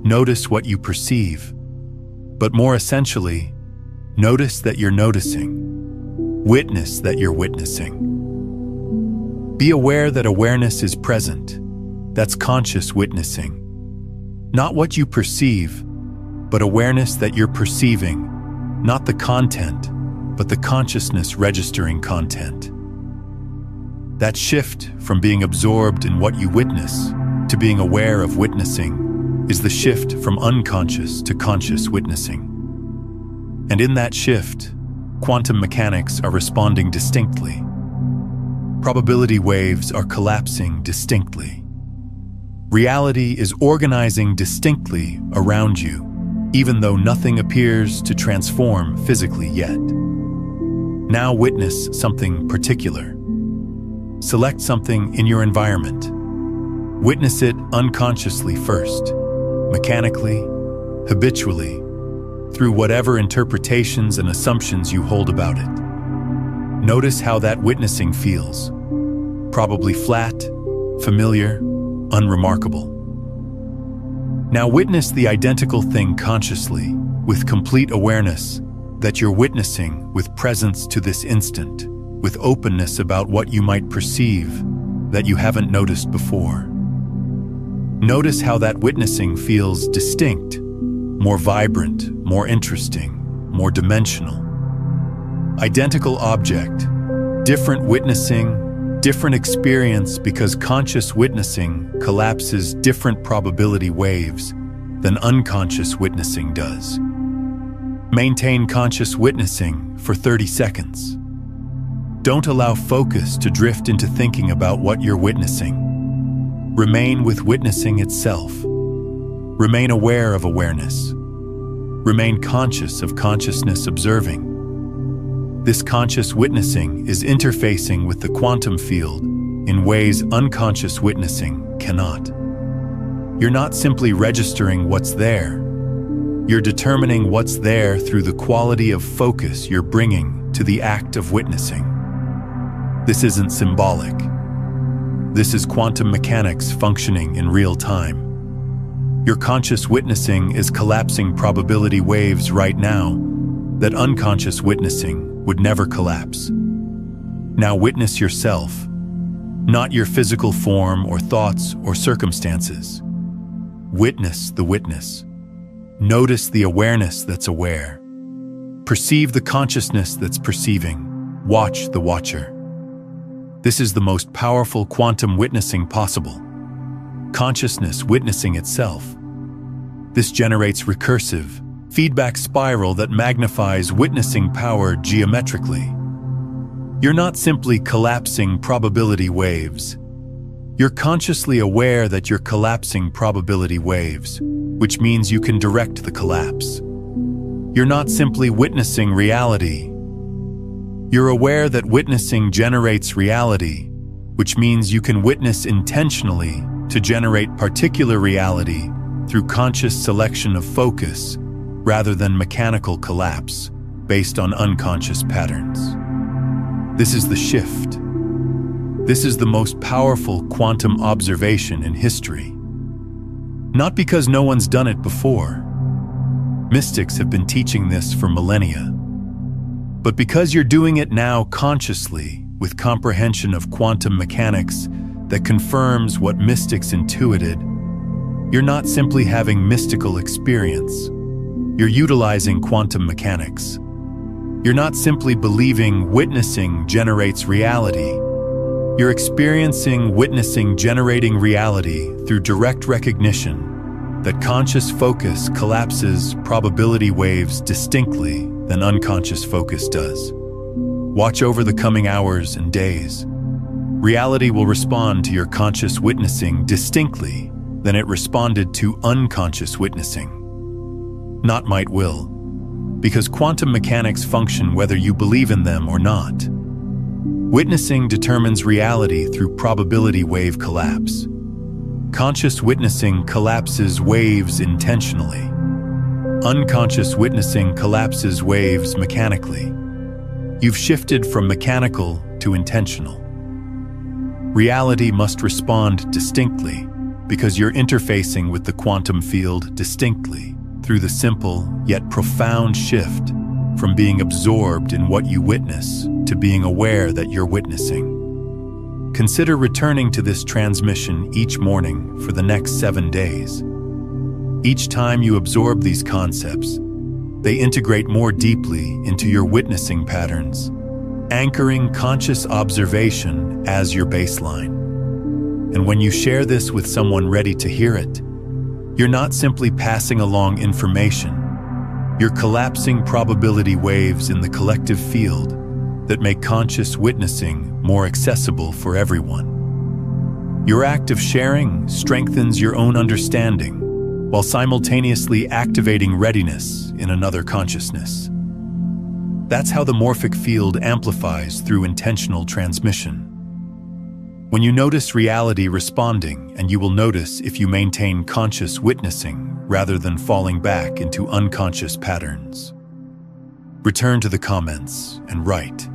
Notice what you perceive. But more essentially, notice that you're noticing. Witness that you're witnessing. Be aware that awareness is present. That's conscious witnessing. Not what you perceive, but awareness that you're perceiving. Not the content, but the consciousness registering content. That shift from being absorbed in what you witness to being aware of witnessing is the shift from unconscious to conscious witnessing. And in that shift, quantum mechanics are responding distinctly. Probability waves are collapsing distinctly. Reality is organizing distinctly around you, even though nothing appears to transform physically yet. Now witness something particular. Select something in your environment. Witness it unconsciously first, mechanically, habitually, through whatever interpretations and assumptions you hold about it. Notice how that witnessing feels. Probably flat, familiar, unremarkable. Now witness the identical thing consciously, with complete awareness that you're witnessing with presence to this instant, with openness about what you might perceive that you haven't noticed before. Notice how that witnessing feels distinct, more vibrant, more interesting, more dimensional. Identical object, different witnessing, different experience, because conscious witnessing collapses different probability waves than unconscious witnessing does. Maintain conscious witnessing for 30 seconds. Don't allow focus to drift into thinking about what you're witnessing. Remain with witnessing itself. Remain aware of awareness. Remain conscious of consciousness observing. This conscious witnessing is interfacing with the quantum field in ways unconscious witnessing cannot. You're not simply registering what's there. You're determining what's there through the quality of focus you're bringing to the act of witnessing. This isn't symbolic. This is quantum mechanics functioning in real time. Your conscious witnessing is collapsing probability waves right now that unconscious witnessing would never collapse. Now witness yourself, not your physical form or thoughts or circumstances. Witness the witness. Notice the awareness that's aware. Perceive the consciousness that's perceiving. Watch the watcher. This is the most powerful quantum witnessing possible. Consciousness witnessing itself. This generates recursive, feedback spiral that magnifies witnessing power geometrically. You're not simply collapsing probability waves. You're consciously aware that you're collapsing probability waves, which means you can direct the collapse. You're not simply witnessing reality. You're aware that witnessing generates reality, which means you can witness intentionally to generate particular reality through conscious selection of focus rather than mechanical collapse based on unconscious patterns. This is the shift. This is the most powerful quantum observation in history. Not because no one's done it before. Mystics have been teaching this for millennia. But because you're doing it now consciously with comprehension of quantum mechanics that confirms what mystics intuited, you're not simply having mystical experience. You're utilizing quantum mechanics. You're not simply believing witnessing generates reality. You're experiencing witnessing generating reality through direct recognition that conscious focus collapses probability waves distinctly than unconscious focus does. Watch over the coming hours and days. Reality will respond to your conscious witnessing distinctly than it responded to unconscious witnessing. Not might will, because quantum mechanics function whether you believe in them or not. Witnessing determines reality through probability wave collapse. Conscious witnessing collapses waves intentionally. Unconscious witnessing collapses waves mechanically. You've shifted from mechanical to intentional. Reality must respond distinctly because you're interfacing with the quantum field distinctly through the simple yet profound shift from being absorbed in what you witness to being aware that you're witnessing. Consider returning to this transmission each morning for the next 7 days. Each time you absorb these concepts, they integrate more deeply into your witnessing patterns, anchoring conscious observation as your baseline. And when you share this with someone ready to hear it, you're not simply passing along information. You're collapsing probability waves in the collective field that make conscious witnessing more accessible for everyone. Your act of sharing strengthens your own understanding, while simultaneously activating readiness in another consciousness. That's how the morphic field amplifies through intentional transmission. When you notice reality responding, and you will notice if you maintain conscious witnessing rather than falling back into unconscious patterns. Return to the comments and write.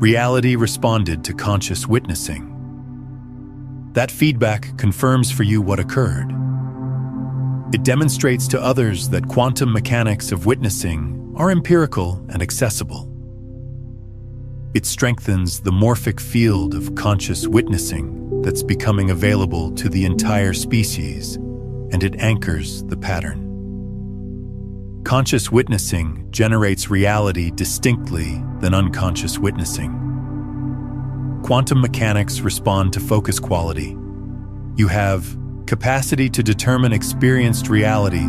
Reality responded to conscious witnessing. That feedback confirms for you what occurred. It demonstrates to others that quantum mechanics of witnessing are empirical and accessible. It strengthens the morphic field of conscious witnessing that's becoming available to the entire species, and it anchors the pattern. Conscious witnessing generates reality distinctly than unconscious witnessing. Quantum mechanics respond to focus quality. You have capacity to determine experienced reality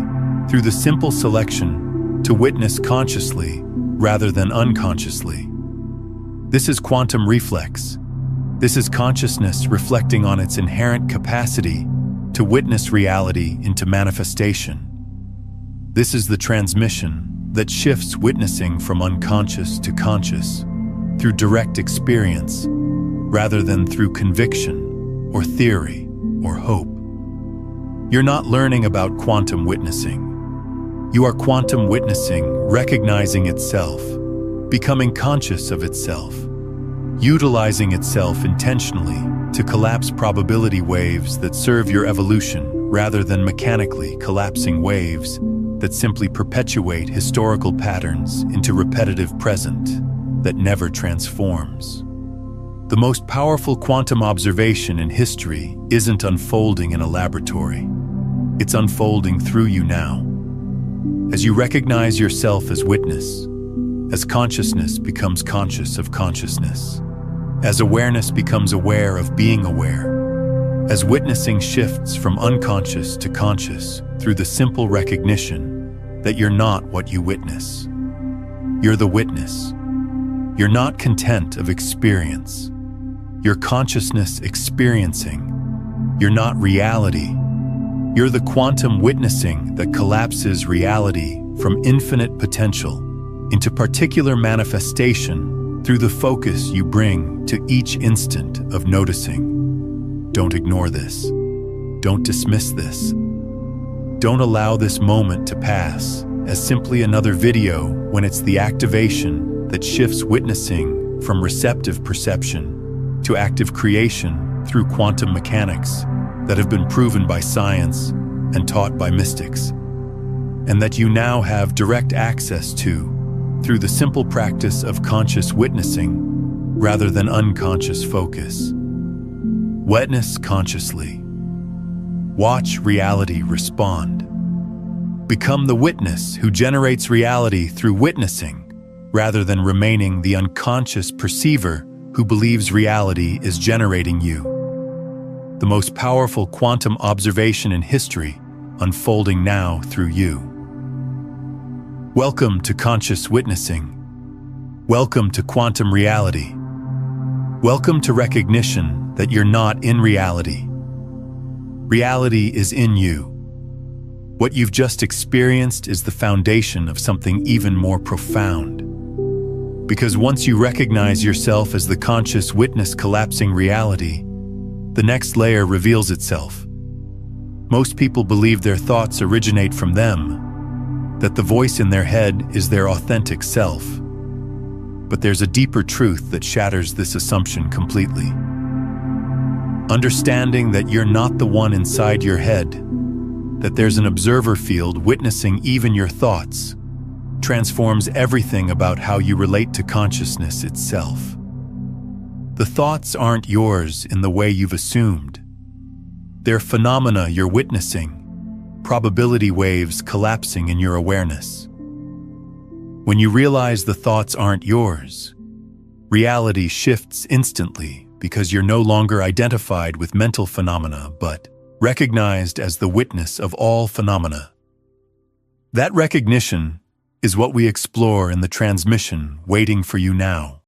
through the simple selection to witness consciously rather than unconsciously. This is quantum reflex. This is consciousness reflecting on its inherent capacity to witness reality into manifestation. This is the transmission that shifts witnessing from unconscious to conscious through direct experience rather than through conviction or theory or hope. You're not learning about quantum witnessing. You are quantum witnessing, recognizing itself, becoming conscious of itself, utilizing itself intentionally to collapse probability waves that serve your evolution rather than mechanically collapsing waves that simply perpetuate historical patterns into repetitive present that never transforms. The most powerful quantum observation in history isn't unfolding in a laboratory. It's unfolding through you now. As you recognize yourself as witness, as consciousness becomes conscious of consciousness, as awareness becomes aware of being aware, as witnessing shifts from unconscious to conscious through the simple recognition that you're not what you witness. You're the witness. You're not content of experience. You're consciousness experiencing. You're not reality. You're the quantum witnessing that collapses reality from infinite potential into particular manifestation through the focus you bring to each instant of noticing. Don't ignore this. Don't dismiss this. Don't allow this moment to pass as simply another video when it's the activation that shifts witnessing from receptive perception to active creation through quantum mechanics that have been proven by science and taught by mystics, and that you now have direct access to through the simple practice of conscious witnessing rather than unconscious focus. Witness consciously. Watch reality respond. Become the witness who generates reality through witnessing rather than remaining the unconscious perceiver who believes reality is generating you. The most powerful quantum observation in history unfolding now through you. Welcome to conscious witnessing. Welcome to quantum reality. Welcome to recognition that you're not in reality. Reality is in you. What you've just experienced is the foundation of something even more profound. Because once you recognize yourself as the conscious witness collapsing reality, the next layer reveals itself. Most people believe their thoughts originate from them, that the voice in their head is their authentic self. But there's a deeper truth that shatters this assumption completely. Understanding that you're not the one inside your head, that there's an observer field witnessing even your thoughts, transforms everything about how you relate to consciousness itself. The thoughts aren't yours in the way you've assumed. They're phenomena you're witnessing, probability waves collapsing in your awareness. When you realize the thoughts aren't yours, reality shifts instantly because you're no longer identified with mental phenomena but recognized as the witness of all phenomena. That recognition is what we explore in the transmission waiting for you now.